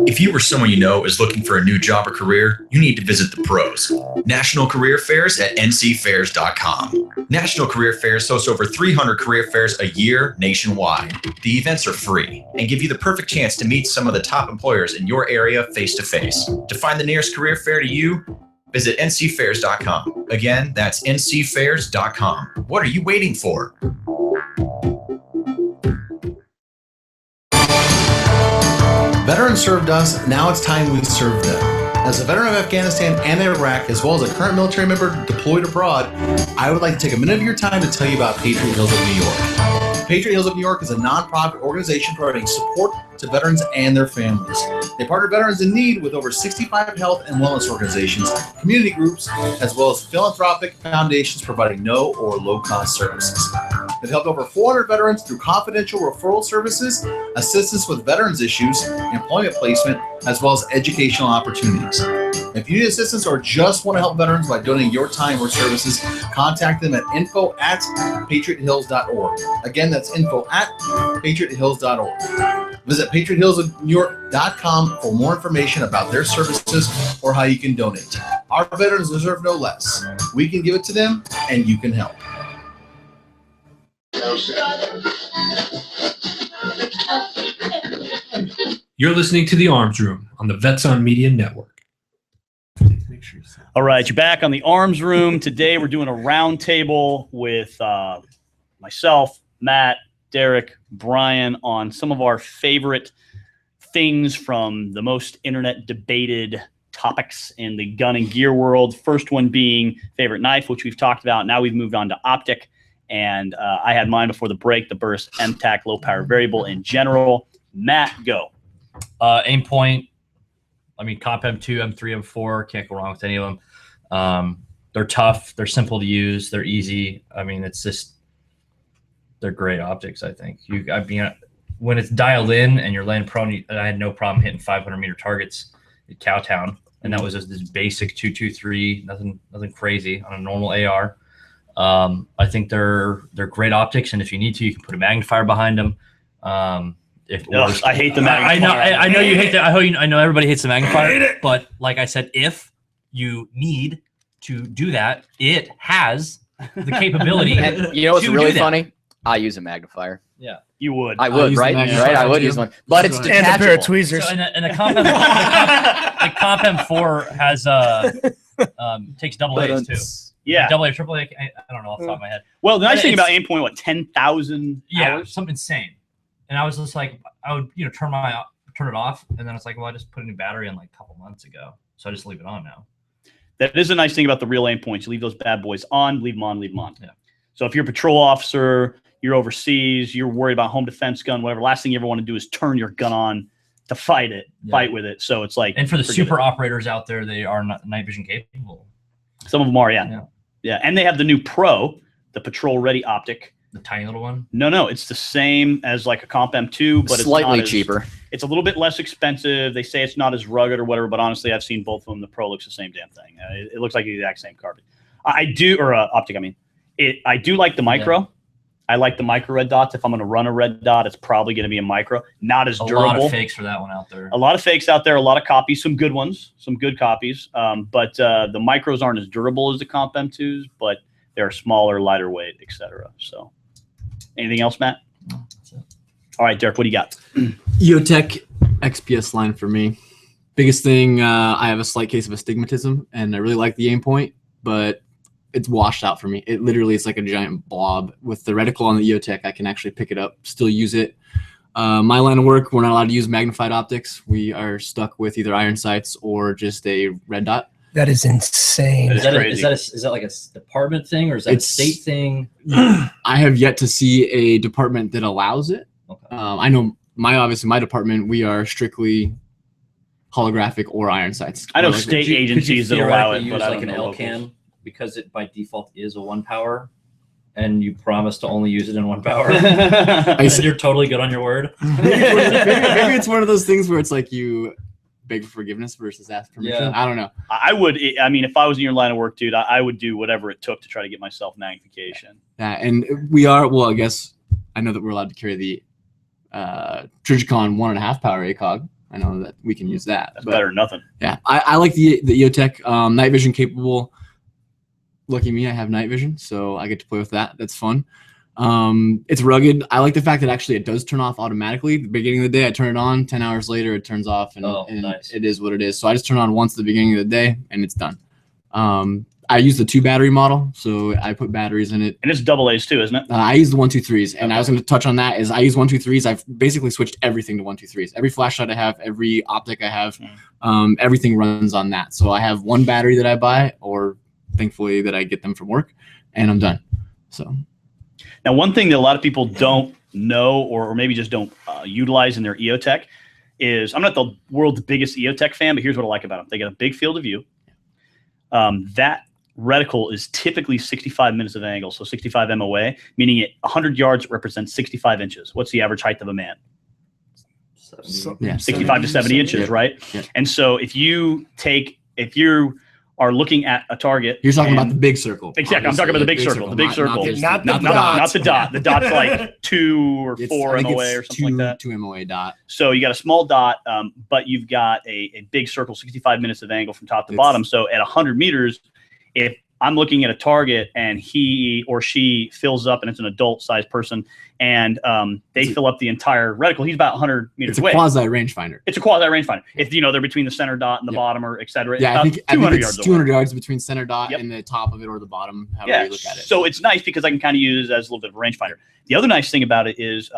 If you or someone you know is looking for a new job or career, you need to visit the pros. National Career Fairs at ncfairs.com. National Career Fairs hosts over 300 career fairs a year nationwide. The events are free and give you the perfect chance to meet some of the top employers in your area face to face. To find the nearest career fair to you, visit ncfairs.com. Again, that's ncfairs.com. What are you waiting for? Veterans served us, now it's time we serve them. As a veteran of Afghanistan and Iraq, as well as a current military member deployed abroad, I would like to take a minute of your time to tell you about Patriot Hills of New York. Patriot Hills of New York is a nonprofit organization providing support to to veterans and their families. They partner veterans in need with over 65 health and wellness organizations, community groups, as well as philanthropic foundations providing no or low-cost services. They've helped over 400 veterans through confidential referral services, assistance with veterans issues, employment placement, as well as educational opportunities. If you need assistance or just want to help veterans by donating your time or services, contact them at info@patriothills.org. Again, that's info@patriothills.org. Visit patriothillsnewyork.com for more information about their services or how you can donate. Our veterans deserve no less. We can give it to them, and you can help. You're listening to The Arms Room on the Vets on Media Network. All right, you're back on the Arms Room. Today we're doing a roundtable with myself, Matt, Derek, Brian on some of our favorite things from the most internet debated topics in the gun and gear world. First one being favorite knife, which we've talked about. Now we've moved on to optic. And I had mine before the break, the Burst MTAC low power variable in general. Matt, go. Aim point. I mean, Comp M2, M3, M4, can't go wrong with any of them. They're tough. They're simple to use. They're easy. I mean, it's just, they're great optics, I think. When it's dialed in and you're laying prone, I had no problem hitting 500-meter targets at Cowtown. And that was just this basic 223, nothing crazy on a normal AR. I think they're great optics. And if you need to, you can put a magnifier behind them. I hate the magnifier. I know you hate that. I know everybody hates the magnifier, but like I said, if you need to do that, it has the capability. And you know what's really funny? I use a magnifier. Yeah, you would. I would, right? Right, I would use one, but it's detachable. And a pair of tweezers. So, and the Comp M4 has takes double A's too. Yeah, double A, triple A. I don't know off the top of my head. Well, the nice thing about aim point, what 10,000 hours? Something insane. And I was just like, I would turn it off, and then I was like, well, I just put a new battery in like a couple months ago, so I just leave it on now. That is a nice thing about the real aim points. You leave those bad boys on, leave them on, leave them on. Yeah. So if you're a patrol officer, you're overseas, you're worried about home defense gun, whatever, last thing you ever want to do is turn your gun on to fight with it. So it's like, and for the super operators out there, they are not night vision capable. Some of them are, yeah. And they have the new Pro, the patrol ready optic. The tiny little one? No, it's the same as like a Comp M2, but slightly cheaper. It's a little bit less expensive. They say it's not as rugged or whatever, but honestly, I've seen both of them. The Pro looks the same damn thing. It looks like the exact same carbon. Optic. I mean, I do like the micro. Yeah. I like the micro red dots. If I'm going to run a red dot, it's probably going to be a micro. Not as durable. A lot of fakes for that one out there. A lot of fakes out there. A lot of copies. Some good ones. Some good copies. But the micros aren't as durable as the Comp M2s, but they're smaller, lighter weight, etc. So. Anything else, Matt? No, that's it. All right, Derek, what do you got? EOTech XPS line for me. Biggest thing, I have a slight case of astigmatism, and I really like the aim point, but it's washed out for me. It literally is like a giant blob. With the reticle on the EOTech, I can actually pick it up, still use it. My line of work, we're not allowed to use magnified optics. We are stuck with either iron sights or just a red dot. That is insane. Is that like a department thing, or is that a state thing? I have yet to see a department that allows it. Okay. I know my department, we are strictly holographic or iron sights. I know state agencies that allow it, but I like don't an know LCAM because it by default is a 1 power, and you promise to only use it in 1 power. You're totally good on your word. Maybe it's one of those things where it's like you beg for forgiveness versus ask permission. Yeah. I don't know. I would. I mean, if I was in your line of work, dude, I would do whatever it took to try to get myself magnification. Yeah, and we are. Well, I guess I know that we're allowed to carry the Trijicon 1.5 power ACOG. I know that we can use that. That's better than nothing. Yeah, I like the EOTech night vision capable. Lucky me, I have night vision, so I get to play with that. That's fun. It's rugged. I like the fact that actually it does turn off automatically. At the beginning of the day, I turn it on. 10 hours later, it turns off, and nice. It is what it is. So I just turn it on once at the beginning of the day, and it's done. I use the 2 battery model, so I put batteries in it. And it's double A's too, isn't it? I use the 123s, and I was going to touch on that. Is I use 123s. I've basically switched everything to 123s. Every flashlight I have, every optic I have, everything runs on that. So I have 1 battery that I buy, or thankfully that I get them from work, and I'm done. So. Now, one thing that a lot of people don't know or maybe just don't utilize in their EOTech is I'm not the world's biggest EOTech fan, but here's what I like about them. They got a big field of view. That reticle is typically 65 minutes of angle, so 65 MOA, meaning at 100 yards it represents 65 inches. What's the average height of a man? 65 to 70 inches, right? Yeah. And so if you are looking at a target, You're talking about the big circle. Exactly. I'm talking about the big circle. The big circle. Not the Not the dot. The dot's like 2 or 4 MOA or something like that. 2 MOA dot. So you got a small dot, but you've got a big circle, 65 minutes of angle from top to bottom. So at 100 meters, if I'm looking at a target and he or she fills up, and it's an adult-sized person, and they fill up the entire reticle, he's about 100 meters away. It's a quasi rangefinder. It's a quasi rangefinder. If they're between the center dot and the bottom, or et cetera, Yeah, I think 200 it's yards 200 away. yards between center dot and the top of it or the bottom, however you look at it. So it's nice because I can kind of use it as a little bit of a rangefinder. The other nice thing about it is,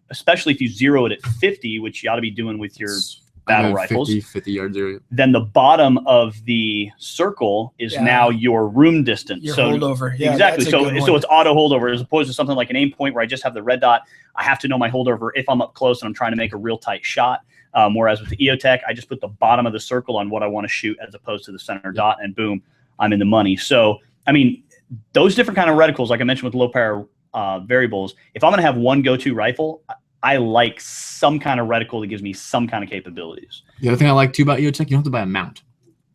especially if you zero it at 50, which you ought to be doing with your battle rifles, 50 yards area. then the bottom of the circle is now your room distance. Your so holdover. Yeah, exactly. that's a good So one. it's auto holdover as opposed to something like an aim point where I just have the red dot. I have to know my holdover if I'm up close and I'm trying to make a real tight shot. Whereas with the EOTech, I just put the bottom of the circle on what I want to shoot as opposed to the center dot, and boom, I'm in the money. So, I mean, those different kind of reticles, like I mentioned with low power variables, if I'm going to have one go-to rifle, I like some kind of reticle that gives me some kind of capabilities. The other thing I like too about EOTech, you don't have to buy a mount.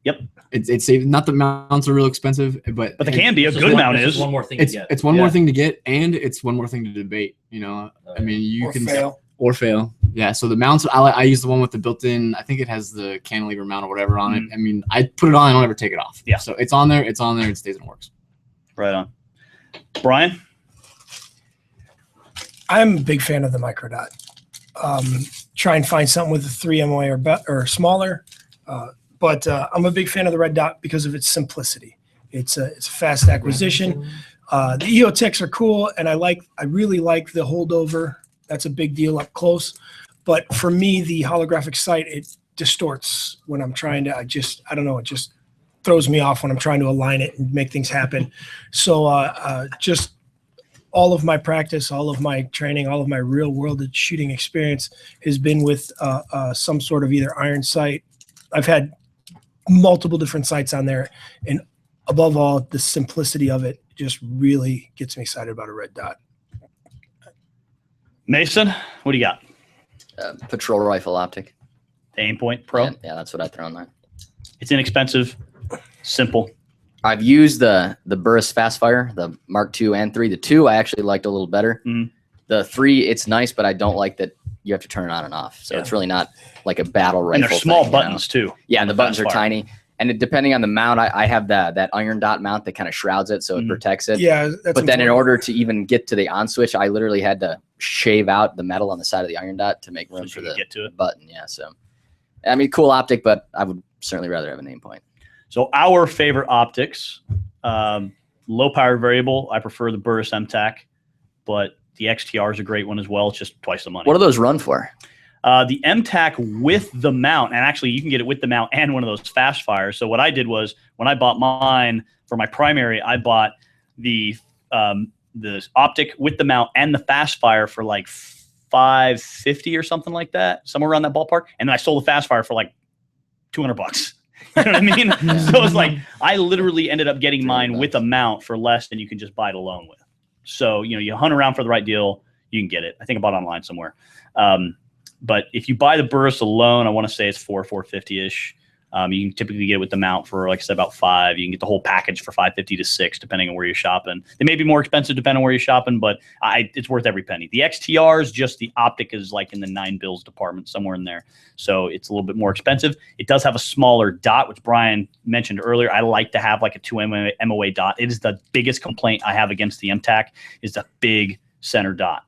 Yep. It's not that mounts are real expensive, but they can be. A good mount is. One more thing It's to get. it's one more thing to get, and it's one more thing to debate. You know, I mean, you Or can fail. or fail. Yeah. So the mounts, I use the one with the built-in. I think it has the cantilever mount or whatever on it. I mean, I put it on, I don't ever take it off. Yeah. So it's on there. It stays and works. Right on. Brian? I'm a big fan of the microdot. Try and find something with a 3 MOA or smaller. But I'm a big fan of the red dot because of its simplicity. It's a fast acquisition. The EOTechs are cool, and I really like the holdover. That's a big deal up close. But for me, the holographic sight, it distorts when I'm trying to. I don't know. It just throws me off when I'm trying to align it and make things happen. So just all of my practice, all of my training, all of my real world shooting experience has been with some sort of either iron sight. I've had multiple different sights on there, and above all, the simplicity of it just really gets me excited about a red dot. Mason, what do you got? Patrol rifle optic. The Aim Point Pro? Yeah, that's what I throw in there. It's inexpensive, simple. I've used the Burris Fastfire, the Mark II and 3. The 2 I actually liked a little better. The 3, it's nice, but I don't like that you have to turn it on and off. So it's really not like a battle rifle. And they're small thing, buttons too. Yeah, and the buttons are Fastfire. tiny. And depending on the mount, I have that iron dot mount that kind of shrouds it, so it protects it. Yeah, that's but then in important. order to even get to the on switch, I literally had to shave out the metal on the side of the iron dot to make room for the get to it. button. Yeah, so I mean, cool optic, but I would certainly rather have an aim point. So our favorite optics, low power variable. I prefer the Burris MTAC, but the XTR is a great one as well. It's just twice the money. What do those run for? The MTAC with the mount, and actually you can get it with the mount and one of those fast fires. So what I did was when I bought mine for my primary, I bought the optic with the mount and the fast fire for like $550 or something like that, somewhere around that ballpark. And then I sold the fast fire for like $200. You know what I mean? So it's like I literally ended up getting mine with a mount for less than you can just buy it alone with. So you hunt around for the right deal, you can get it. I think I bought it online somewhere. But if you buy the Burris alone, I want to say it's $450-ish. You can typically get it with the mount for, like I said, about $5. You can get the whole package for $550 to $6, depending on where you're shopping. They may be more expensive depending on where you're shopping, but it's worth every penny. The XTRs, just the optic is like in the $9 bills department, somewhere in there. So it's a little bit more expensive. It does have a smaller dot, which Brian mentioned earlier. I like to have like a 2 MOA dot. It is the biggest complaint I have against the MTAC is the big center dot.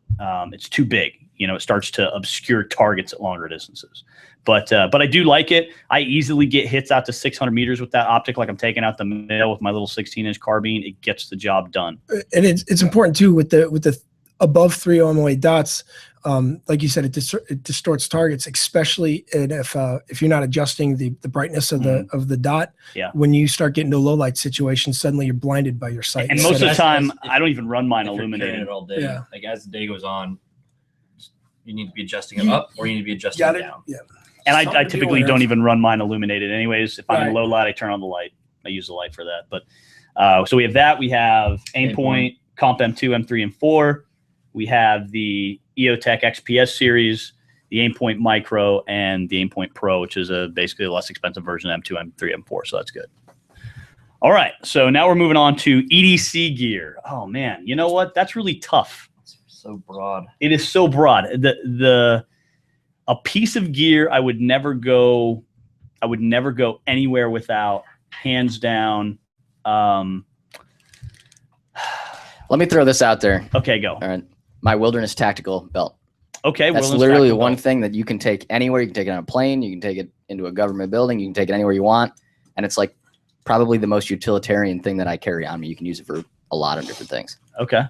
It's too big. It starts to obscure targets at longer distances. But I do like it. I easily get hits out to 600 meters with that optic, like I'm taking out the middle with my little 16-inch carbine. It gets the job done. And it's important too with the above 3 MOA dots. Like you said, it distorts targets, especially if you're not adjusting the brightness of the dot. Yeah. When you start getting to low light situations, suddenly you're blinded by your sight. And most of the that's- time, if- I don't even run mine If you're carrying illuminated. it all day, Yeah. like as the day goes on, You need to be adjusting it up, or you need to be adjusting Got it it. down. Yeah. And Something I to be typically aware don't of. even run mine illuminated anyways. If I'm in Right. low light, I turn on the light. I use the light for that. But so we have that. We have Aimpoint, Comp M2, M3, and 4. We have the EOTech XPS series, the Aimpoint Micro, and the Aimpoint Pro, which is basically a less expensive version of M2, M3, M4. So that's good. All right. So now we're moving on to EDC gear. Oh, man. You know what? That's really tough. It's so broad. It is so broad. A piece of gear I would never go anywhere without, hands down. Let me throw this out there. Okay, go. All right. My Wilderness Tactical belt. Okay, That's Wilderness literally Tactical one belt. thing that you can take anywhere. You can take it on a plane. You can take it into a government building. You can take it anywhere you want. And it's like probably the most utilitarian thing that I carry on me. You can use it for a lot of different things. Okay.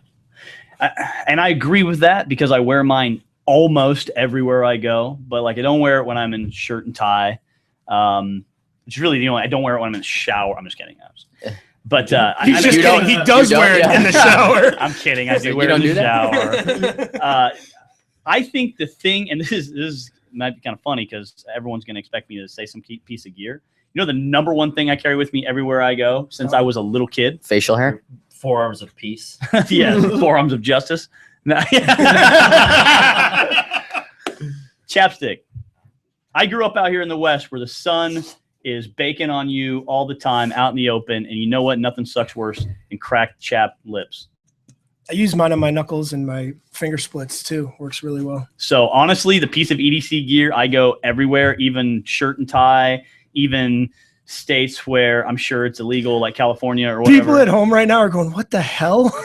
And I agree with that because I wear mine almost everywhere I go, but like I don't wear it when I'm in shirt and tie. It's really the only, I don't wear it when I'm in the shower. I'm just kidding. But He's just kidding. He does wear it in the shower. I'm kidding. I do You wear it don't in the do that? shower. I think the thing, and this might be kind of funny because everyone's going to expect me to say some piece of gear. You know, the number one thing I carry with me everywhere I go since I was a little kid? Facial hair? Forearms of peace. Yeah, forearms of justice. No. Chapstick. I grew up out here in the West where the sun is baking on you all the time out in the open. And you know what? Nothing sucks worse than cracked, chapped lips. I use mine on my knuckles and my finger splits too. Works really well. So honestly, the piece of EDC gear, I go everywhere, even shirt and tie, even states where I'm sure it's illegal, like California or whatever. People at home right now are going, "What the hell?"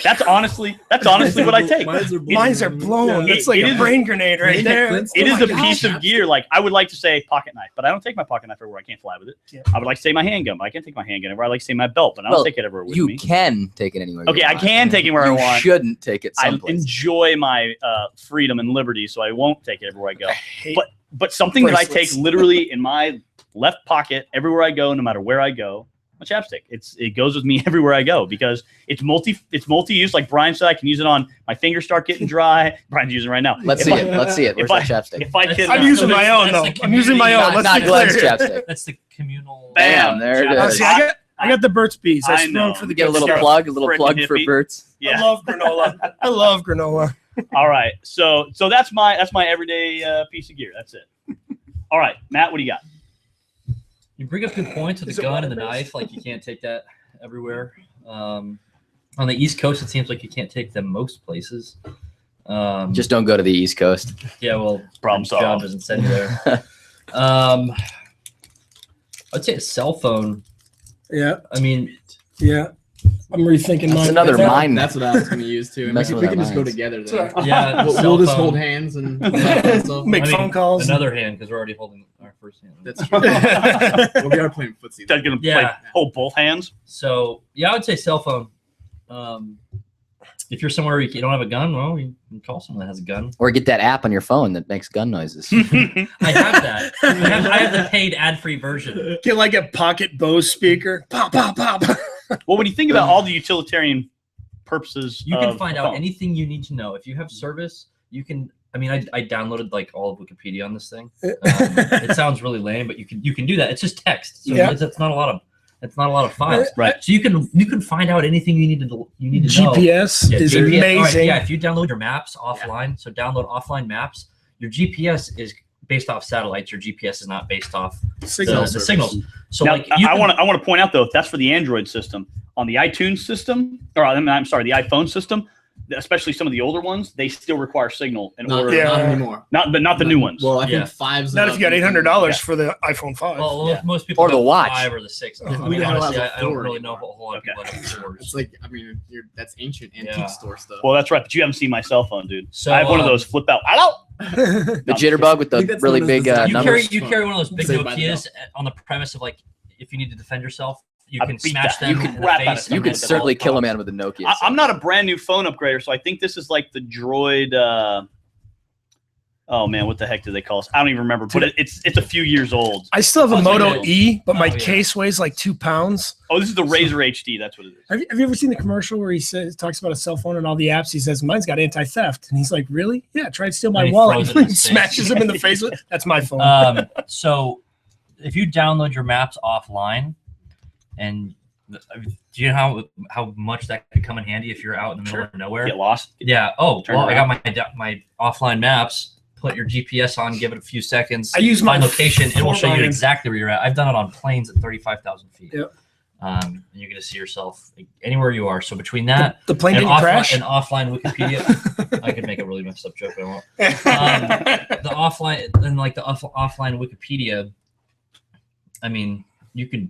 That's honestly what I take. Mines are blown. Yeah. It's like It a is- brain grenade right there. It is a piece of gear. Like I would like to say pocket knife, but I don't take my pocket knife everywhere. I can't fly with it. Yeah. I would like to say my handgun, but I can't take my handgun everywhere. I like to say my belt, but I don't Well, take it everywhere with You me. can take it anywhere. Okay, you I want. can take it where I You want. shouldn't take it I someplace. enjoy my freedom and liberty, so I won't take it everywhere I go. Hate But something that I bracelets. take literally in my left pocket everywhere I go, no matter where I go, my chapstick. It goes with me everywhere I go because it's multi-use. Like Brian said, I can use it on my fingers start getting dry. Brian's using it right now. Let's If see I- it. Let's see it. if Where's that I- chapstick? If I can, I'm using my own that's though. the I'm using my own. Not, Let's not be Glenn's clear. chapstick. That's the communal. Bam. There it Oh, is. see, I got the Burt's Bees. I I sprung know. for the Get a good little stuff. plug. A little Freaking plug for hippie. Bert's. I Yeah. love granola. I love granola. All right. So that's my everyday piece of gear. That's it. All right, Matt, what do you got? You bring up good points with Is the it gun and the water-based? knife. Like you can't take that everywhere. On the East Coast, it seems like you can't take them most places. Just don't go to the East Coast. yeah, well, Problem John solved. doesn't send you there. I'd say a cell phone. Yeah, I mean, yeah. I'm rethinking That's mine. another Yeah. mine. That's what I was going to use too. Messing We with can our just go minds. together then. yeah, We'll cell just phone. hold hands and Make I mean, phone calls. Another hand because we're already holding our first hand. That's true. Well, we are playing footsie. That's gonna Yeah. hold both hands. So yeah, I would say cell phone. If you're somewhere where you don't have a gun, well, you can call someone that has a gun. Or get that app on your phone that makes gun noises. I have that. I have the paid ad-free version. Get like a pocket Bose speaker. Pop, pop, pop. Well, when you think about all the utilitarian purposes, You can of find a out phone. anything you need to know. If you have service, you can. I mean, I downloaded like all of Wikipedia on this thing. It sounds really lame, but you can do that. It's just text, so Yeah. it's not a lot of files. Right. So you can find out anything you need to know. GPS Yeah, is GPS. All right, amazing. yeah, if you download your maps offline, so download offline maps. Your GPS is based off satellites. Your GPS is not based off the signals. So Now, like you I can- want to point out though, if that's for the Android system, on the iTunes system, or I'm sorry, the iPhone system, especially some of the older ones, they still require signal in Not, order. Yeah. not anymore. Not the new ones. Well, I Yeah. think five's Not if you got $800 for the iPhone 5. Well, Yeah. most people Or the have watch. 5 or the 6. I We mean, don't have honestly, a I don't four really know a anymore. whole lot of people that have It's fours. like, I mean, that's ancient antique Yeah. store stuff. Well, that's right, but you haven't seen my cell phone, dude. So I have one of those flip out. Hello. The jitterbug with I think the that's really known as big the you numbers. carry one of those big Saved by the Nokias on the premise of like if you need to defend yourself, you I can beat smash that. them You can in the rap out of face. something You could with the certainly ball kill a top. man with a Nokia. I'm not a brand new phone upgrader, so I think this is like the Droid. Oh man, what the heck do they call us? I don't even remember, but it's a few years old. I still have a Oh, Moto yeah. E, but my Oh, yeah. case weighs like 2 pounds. Oh, this is the Razor HD. That's what it is. Have you ever seen the commercial where he talks about a cell phone and all the apps? He says, mine's got anti-theft. And he's like, really? Yeah, try to steal my And he wallet. throws it in He his face. smashes him in the face with that's my phone. So if you download your maps offline, and do you know how much that could come in handy if you're out in the middle of nowhere? Get lost. Yeah. Oh, Turn well, I around. got my offline maps. Put your GPS on, give it a few seconds. I use find my location. It will show you phone. exactly where you're at. I've done it on planes at 35,000 feet. Yep. And you're going to see yourself anywhere you are. So between that The plane and didn't crash? and offline Wikipedia, I could make a really messed up joke, but I won't. The offline and like the offline Wikipedia, I mean, you could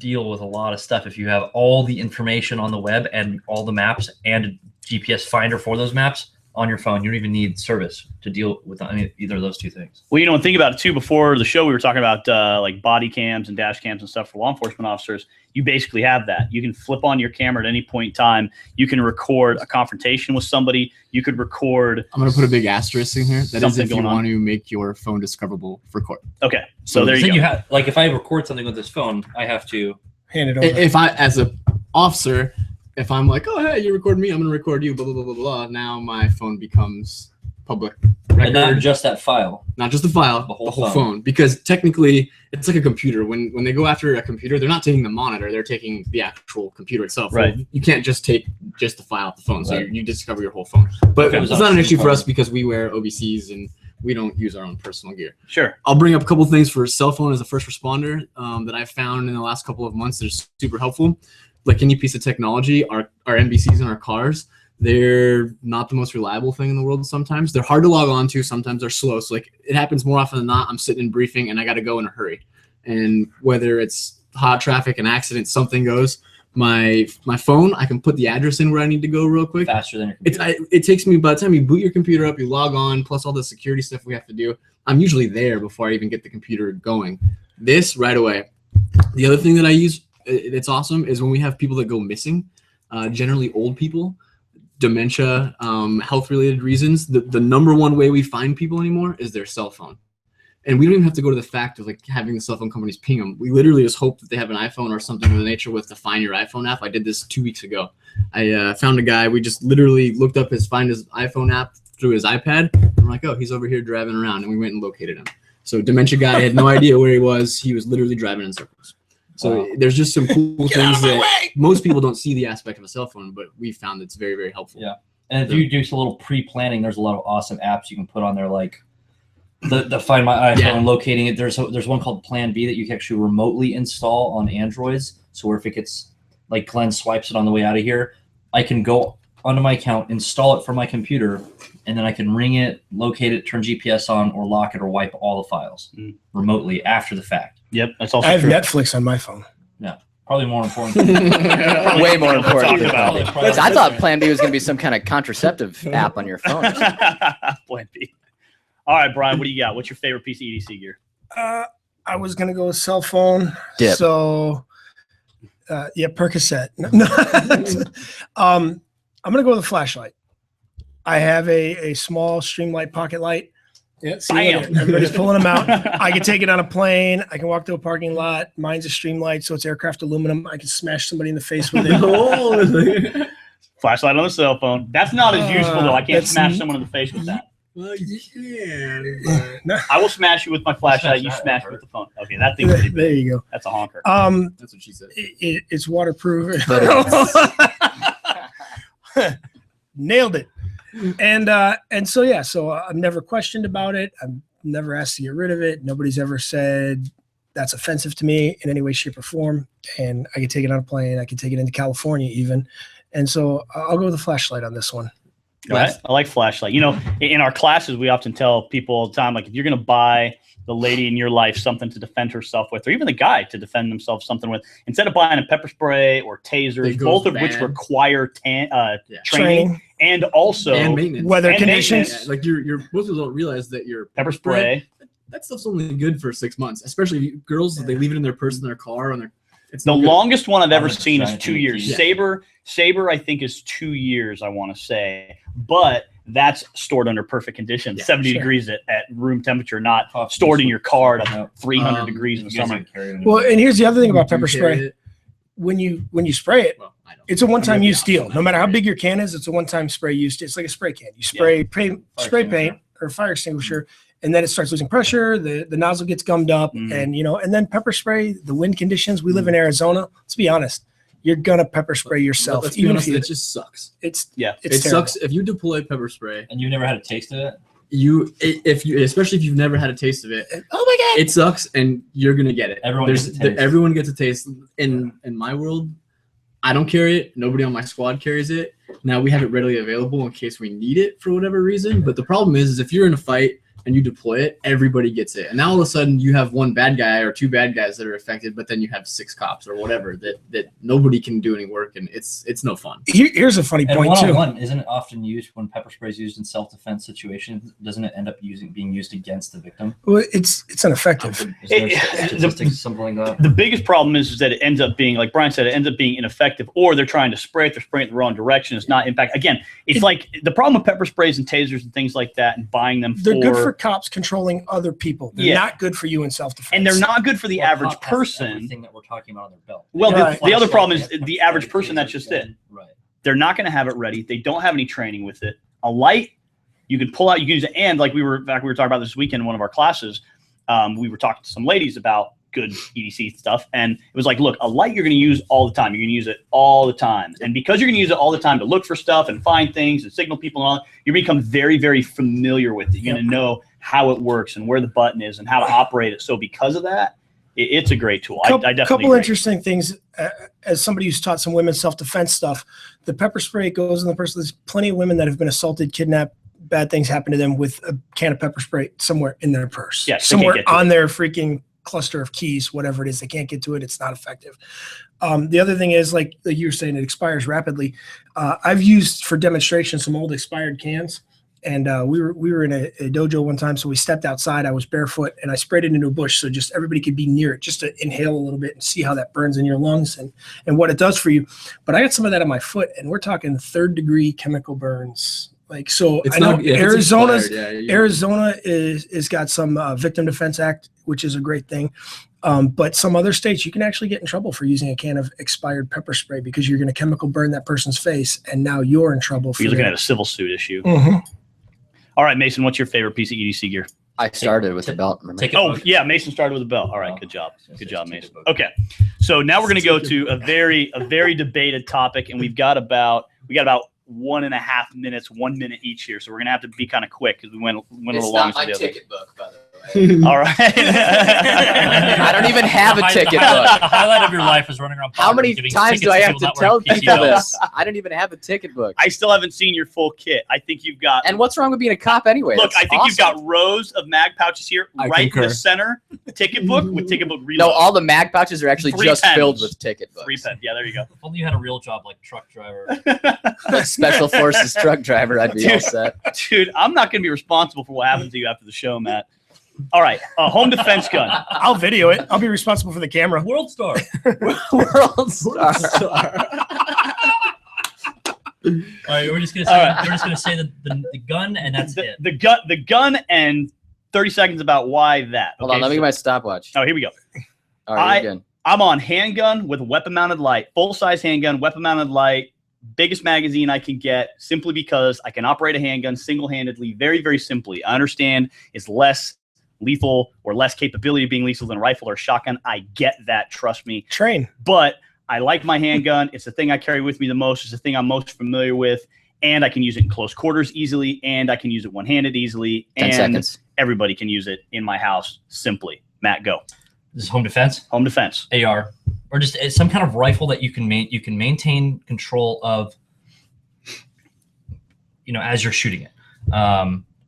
deal with a lot of stuff if you have all the information on the web and all the maps and a GPS finder for those maps on your phone. You don't even need service to deal with either of those two things. Well, and think about it too. Before the show, we were talking about like body cams and dash cams and stuff for law enforcement officers. You basically have that. You can flip on your camera at any point in time. You can record a confrontation with somebody. You could record. I'm gonna put a big asterisk in here. That is Something if you going on. want to make your phone discoverable for court. Okay, so there you Then go. you have like if I record something with this phone, I have to Hand it over. If I, as a officer, if I'm like, oh hey, you record me, I'm gonna record you, blah blah blah blah blah. Now my phone becomes public and not record, just that file. not just the file, The whole the whole phone. phone. Because technically, it's like a computer. When they go after a computer, they're not taking the monitor; they're taking the actual computer itself. Right. Well, you can't just take just the file off the phone, so Right. you discover your whole phone. But If it was it's on not an a issue for us phone. because we wear OBCs and we don't use our own personal gear. Sure. I'll bring up a couple things for cell phone as a first responder that I've found in the last couple of months that are super helpful. Like any piece of technology, our NBCs in our cars, they're not the most reliable thing in the world sometimes. They're hard to log on to. Sometimes they're slow. So like it happens more often than not. I'm sitting in briefing and I got to go in a hurry. And whether it's hot traffic, an accident, something goes, my phone, I can put the address in where I need to go real quick. Faster than your computer. It takes me, by the time you boot your computer up, you log on, plus all the security stuff we have to do, I'm usually there before I even get the computer going. This right away. The other thing that I use, it's awesome, is when we have people that go missing, generally old people, dementia, health-related reasons, the number one way we find people anymore is their cell phone. And we don't even have to go to the fact of like having the cell phone companies ping them. We literally just hope that they have an iPhone or something of the nature with the Find Your iPhone app. I did this 2 weeks ago. I found a guy. We just literally looked up Find His iPhone app through his iPad. And we're like, oh, he's over here driving around. And we went and located him. So dementia guy had no idea where he was. He was literally driving in circles. So Wow. there's just some cool things that most people don't see the aspect of a cell phone, but we found it's very, very helpful. Yeah. And if you do a little pre-planning, there's a lot of awesome apps you can put on there, like the Find My iPhone, Yeah. locating it. There's one called Plan B that you can actually remotely install on Androids. So if it gets like Glenn swipes it on the way out of here, I can go onto my account, install it from my computer, and then I can ring it, locate it, turn GPS on, or lock it or wipe all the files remotely after the fact. Yep, that's also I have true. Netflix on my phone. Probably more important. Way more We'll important. talk about it. I thought Plan B was going to be some kind of contraceptive app on your phone. Plan B. All right, Brian, what do you got? What's your favorite piece of EDC gear? I was gonna go with cell phone. Dip. So, yeah, Percocet. I'm gonna go with a flashlight. I have a small Streamlight pocket light. Yeah, see, Bam. look, everybody's pulling them out. I can take it on a plane. I can walk to a parking lot. Mine's a Streamlight, so it's aircraft aluminum. I can smash somebody in the face with it. Flashlight on the cell phone. That's not as useful though. I can't That's- smash someone in the face with that. Well, you can. No, I will smash you with my flashlight. You smash me with the phone. Okay, that thing's pretty big. there you go. That's a honker. That's what she said. It's waterproof. But Nailed it. And so yeah, so I've never questioned about it. I'm never asked to get rid of it. Nobody's ever said that's offensive to me in any way, shape, or form. And I can take it on a plane. I can take it into California even. And so I'll go with a flashlight on this one. Right? I like flashlight. You know, in our classes, we often tell people all the time, like, if you're going to buy the lady in your life something to defend herself with, or even the guy to defend themselves something with, instead of buying a pepper spray or tasers, They go both of which bad. require training Training, and also And maintenance. weather And conditions. maintenance. Yeah, like you're most people don't realize that your pepper spray. that stuff's only good for 6 months. Especially if girls, they leave it in their purse in their car, and it's The no good. longest one I've ever 100% seen is 2 years. Yeah. Saber, I think, is 2 years, I want to say. But that's stored under perfect conditions, 70 sure. degrees at room temperature, not stored in your car at 300 degrees in the You guys summer. don't carry it Well, and here's the other thing about Do pepper carry spray. it? When you spray it, Well, I don't. it's a one-time Yeah. use deal. No matter how big your can is, it's a one-time spray use. It's like a spray can. You spray spray paint or fire extinguisher, and then it starts losing pressure. The nozzle gets gummed up, and and then pepper spray. The wind conditions. We live in Arizona. Let's be honest. You're gonna pepper spray yourself, Let's be even honest, if you. it just sucks. It's Yeah. It's It terrible. sucks if you deploy pepper spray. And you've never had a taste of it? Especially if you've never had a taste of it, Oh my god! it sucks, and you're gonna get it. Everyone gets a taste. Everyone gets a taste. In my world, I don't carry it. Nobody on my squad carries it. Now we have it readily available in case we need it for whatever reason. But the problem is if you're in a fight and you deploy it, everybody gets it. And now all of a sudden you have one bad guy or two bad guys that are affected, but then you have 6 cops or whatever that nobody can do any work, and it's no fun. Here's a funny And point too. one-on-one, isn't it often used when pepper spray is used in self-defense situations? Doesn't it end up being used against the victim? Well, it's ineffective. Is there It- statistics, something like that? The biggest problem is that it ends up being, like Brian said, it ends up being ineffective, or they're trying to spray it, they're spraying it in the wrong direction. It's not impact. Again, it's like the problem with pepper sprays and tasers and things like that and buying them They're good for cops controlling other people. They're Yeah. not good for you in self-defense. and they're not good for the Well, average cop has person. Everything that we're talking about on their belt. Well, Yeah, the other problem is Flashlight, the average taser, person, that's just it. gun. Right. They're not going to have it ready. They don't have any training with it. A light, you can pull out, you can use it. And like we were talking about this weekend in one of our classes, we were talking to some ladies about good EDC stuff. And it was like, look, a light you're going to use all the time. You're going to use it all the time. And because you're going to use it all the time to look for stuff and find things and signal people and all, you become very, very familiar with it. You're going to know how it works and where the button is and how to operate it. So because of that, it's a great tool. I definitely couple agree. interesting things. As somebody who's taught some women self-defense stuff, the pepper spray goes in the person. There's plenty of women that have been assaulted, kidnapped, bad things happen to them with a can of pepper spray somewhere in their purse. Yes, they can't somewhere get to on their freaking cluster of keys, whatever it is. They can't get to it. It's not effective. The other thing is, like you were saying, it expires rapidly. I've used for demonstration some old expired cans. And we were in a dojo one time, so we stepped outside. I was barefoot, and I sprayed it into a bush, so just everybody could be near it, just to inhale a little bit and see how that burns in your lungs and what it does for you. But I got some of that on my foot, and we're talking 3rd-degree chemical burns. Like, so It's I know not if it's Arizona's expired, yeah, Arizona is got some Victim Defense Act, which is a great thing. But some other states, you can actually get in trouble for using a can of expired pepper spray because you're going to chemical burn that person's face, and now you're in trouble. For You're looking their- at a civil suit issue. Mhm. All right, Mason, what's your favorite piece of EDC gear? I started with the belt. Remember? Take it. Oh, yeah, Mason started with a belt. All right, good job. Good job, Mason. Okay. So now we're going to go to a very debated topic, and we got about 1.5 minutes, 1 minute each here. So we're going to have to be kind of quick because we went a little long. book, by the way. All right. I don't even have a ticket The book. highlight of your life is running around. How Poggers many giving times do tickets I have people to not tell wearing PT people belts. this? I don't even have a ticket book. I still haven't seen your full kit. I think you've got. And what's wrong with being a cop anyway? Look, That's I think you've awesome. got rows of mag pouches here, I right in concur. the center. Ticket book with ticket book reload. No, all the mag pouches are actually 3 just pens. filled with ticket books. 3 pen. Yeah, there you go. If only you had a real job like truck driver. Like Special Forces truck driver, I'd be all Dude. set. Dude, I'm not going to be responsible for what happens to you after the show, Matt. All right, home defense gun. I'll video it. I'll be responsible for the camera. World Star. World Star. All right, we're just gonna say All right. we're just gonna say the gun and that's it. The gun, and 30 seconds about why that. Hold on, let me get my stopwatch. Oh, here we go. All right, you're good. I'm on handgun with weapon-mounted light, full-size handgun, weapon-mounted light, biggest magazine I can get, simply because I can operate a handgun single-handedly, very, very simply. I understand it's less lethal or less capability of being lethal than a rifle or a shotgun. I get that, trust me. Train. But I like my handgun. It's the thing I carry with me the most. It's the thing I'm most familiar with. And I can use it in close quarters easily. And I can use it one-handed easily. 10 and seconds. everybody can use it in my house simply. Matt, go. This is home defense, Home defense. AR, or just some kind of rifle that you can maintain control of. As you're shooting it,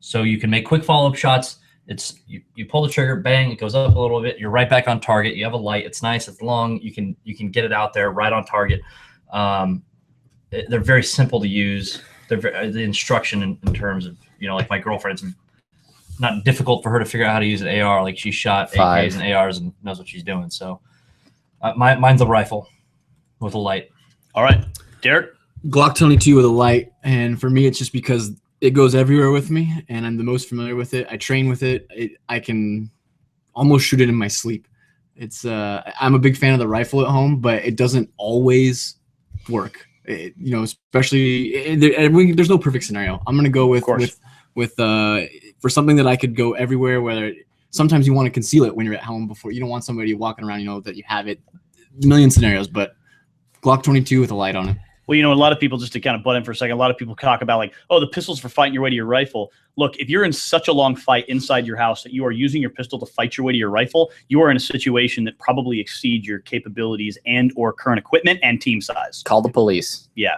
so you can make quick follow-up shots. It's you pull the trigger, bang, it goes up a little bit. You're right back on target. You have a light. It's nice. It's long. You can get it out there right on target. They're very simple to use. The instruction in terms of like my girlfriend, it's not difficult for her to figure out how to use an AR. Like she shot 5. AKs and ARs and knows what she's doing. So mine's a rifle with a light. All right. Derek? Glock 22 with a light, and for me, it's just because It goes everywhere with me, and I'm the most familiar with it. I train with it. I can almost shoot it in my sleep. It's I'm a big fan of the rifle at home, but it doesn't always work. Especially there's no perfect scenario. I'm gonna go with for something that I could go everywhere. Whether sometimes you want to conceal it when you're at home before you don't want somebody walking around, that you have it. A million scenarios, but Glock 22 with a light on it. Well, a lot of people, just to kind of butt in for a second, a lot of people talk about like, oh, the pistol's for fighting your way to your rifle. Look, if you're in such a long fight inside your house that you are using your pistol to fight your way to your rifle, you are in a situation that probably exceeds your capabilities and or current equipment and team size. Call the police. Yeah.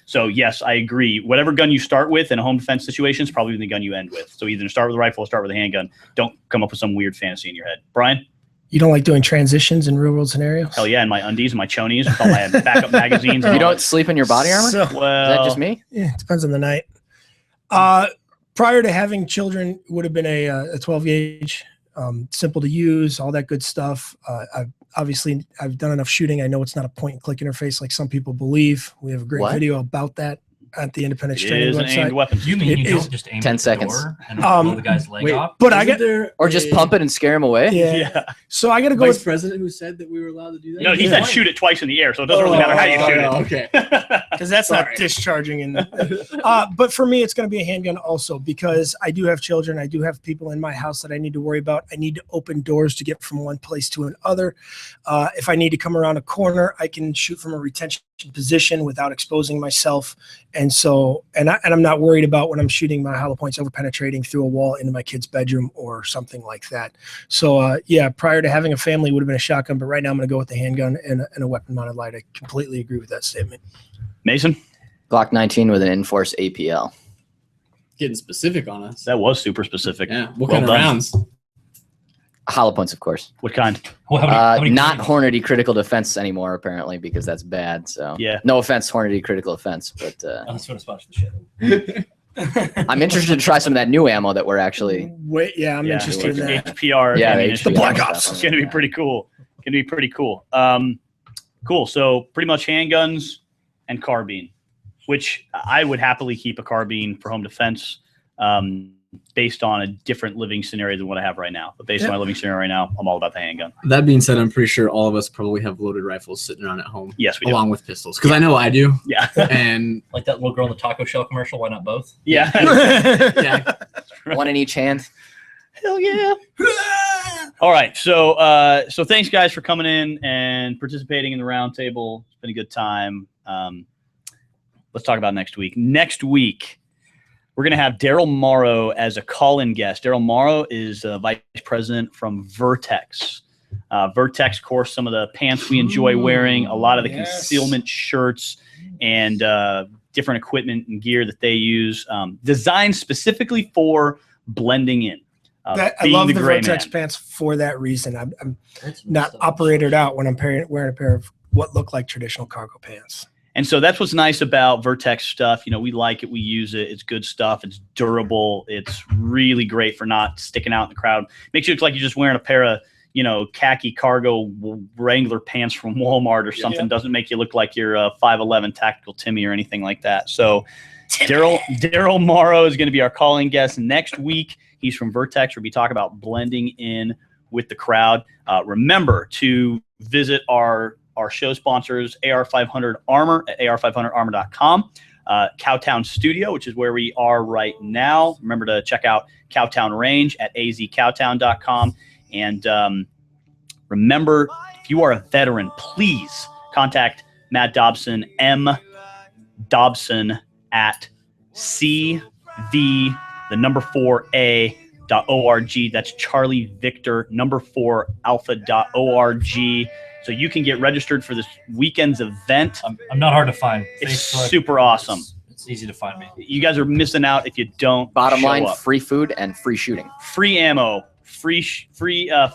So yes, I agree. Whatever gun you start with in a home defense situation is probably the gun you end with. So either start with a rifle or start with a handgun. Don't come up with some weird fantasy in your head. Brian? You don't like doing transitions in real world scenarios? Hell yeah, in my undies and my chonies with all my backup magazines. You don't sleep in your body armor? So- Is that just me? Yeah, it depends on the night. Prior to having children, would have been a 12 gauge, simple to use, all that good stuff. I've done enough shooting. I know it's not a point and click interface like some people believe. We have a great video about that at the Independence It Training is an website. aimed weapon. You mean It you is don't just aim 10 at the seconds. door and blow the guy's leg off? But I get Or just pump it and scare him away? yeah. So I got to go Vice with president who said that we were allowed to do that. No, he said shoot it twice in the air, so it doesn't really matter how you shoot it. Okay. because that's not discharging in but for me it's going to be a handgun also because I do have children. I do have people in my house that I need to worry about. I need to open doors to get from one place to another. If I need to come around a corner, I can shoot from a retention position without exposing myself. And so and I'm not worried about when I'm shooting my hollow points over penetrating through a wall into my kid's bedroom or something like that. So yeah, prior to having a family would have been a shotgun, but right now I'm going to go with the handgun and a weapon mounted light. I completely agree with that statement. Mason? Glock 19 with an Enforce APL. Getting specific on us. That was super specific. Yeah. What Well kind done. of rounds? Hollow points, of course. What kind? Well, how many Not grades? Hornady critical defense anymore, apparently, because that's bad. So Yeah. no offense, Hornady critical defense, but Oh, that's what I spotted the shit. I'm interested to try some of that new ammo that we're actually. Wait, yeah, I'm interested in that. HPR. Yeah, ammunition. the Black Ops. It's going to be pretty cool. Cool. So pretty much handguns and carbine, which I would happily keep a carbine for home defense based on a different living scenario than what I have right now. But based on my living scenario right now, I'm all about the handgun. That being said, I'm pretty sure all of us probably have loaded rifles sitting around at home. Yes, we do. Along with pistols. Because I know I do. Yeah. And Like that little girl in the taco shell commercial. Why not both? Yeah. yeah. One in each hand. Hell yeah. All right. So thanks guys for coming in and participating in the round table. It's been a good time. Let's talk about next week. Next week, we're going to have Daryl Morrow as a call-in guest. Daryl Morrow is vice president from Vertex. Vertex, of course, some of the pants we enjoy wearing, a lot of the concealment shirts and different equipment and gear that they use, designed specifically for blending in. I being love the gray Vertex man. pants for that reason. I'm not operated out when I'm wearing a pair of what look like traditional cargo pants. And so that's what's nice about Vertex stuff. We like it. We use it. It's good stuff. It's durable. It's really great for not sticking out in the crowd. Makes you look like you're just wearing a pair of, khaki cargo Wrangler pants from Walmart or something. Doesn't make you look like you're a 5'11" tactical Timmy or anything like that. So Daryl Morrow is going to be our calling guest next week. He's from Vertex. We'll be talking about blending in with the crowd. Remember to visit our show sponsors, AR500 Armor at ar500armor.com, Cowtown Studio, which is where we are right now. Remember to check out Cowtown Range at azcowtown.com. And remember, if you are a veteran, please contact Matt Dobson, mdobson at cv4a.org. That's Charlie Victor 4 alpha.org. So you can get registered for this weekend's event. I'm not hard to find. It's Facebook, super awesome. It's easy to find me. You guys are missing out if you don't. Bottom show line, up. free food and free shooting. Free ammo, free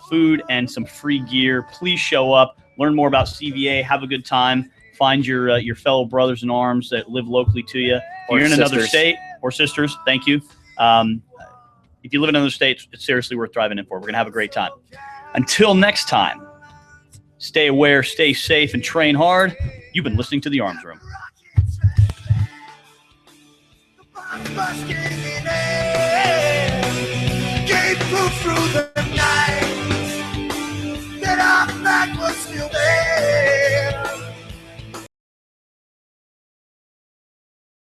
food, and some free gear. Please show up. Learn more about CVA. Have a good time. Find your fellow brothers in arms that live locally to you. Or You're in another sisters. state or sisters. Thank you. If you live in another state, it's seriously worth driving in for. We're gonna have a great time. Until next time, stay aware, stay safe, and train hard. You've been listening to The Arms Room. Basking in air, gate through the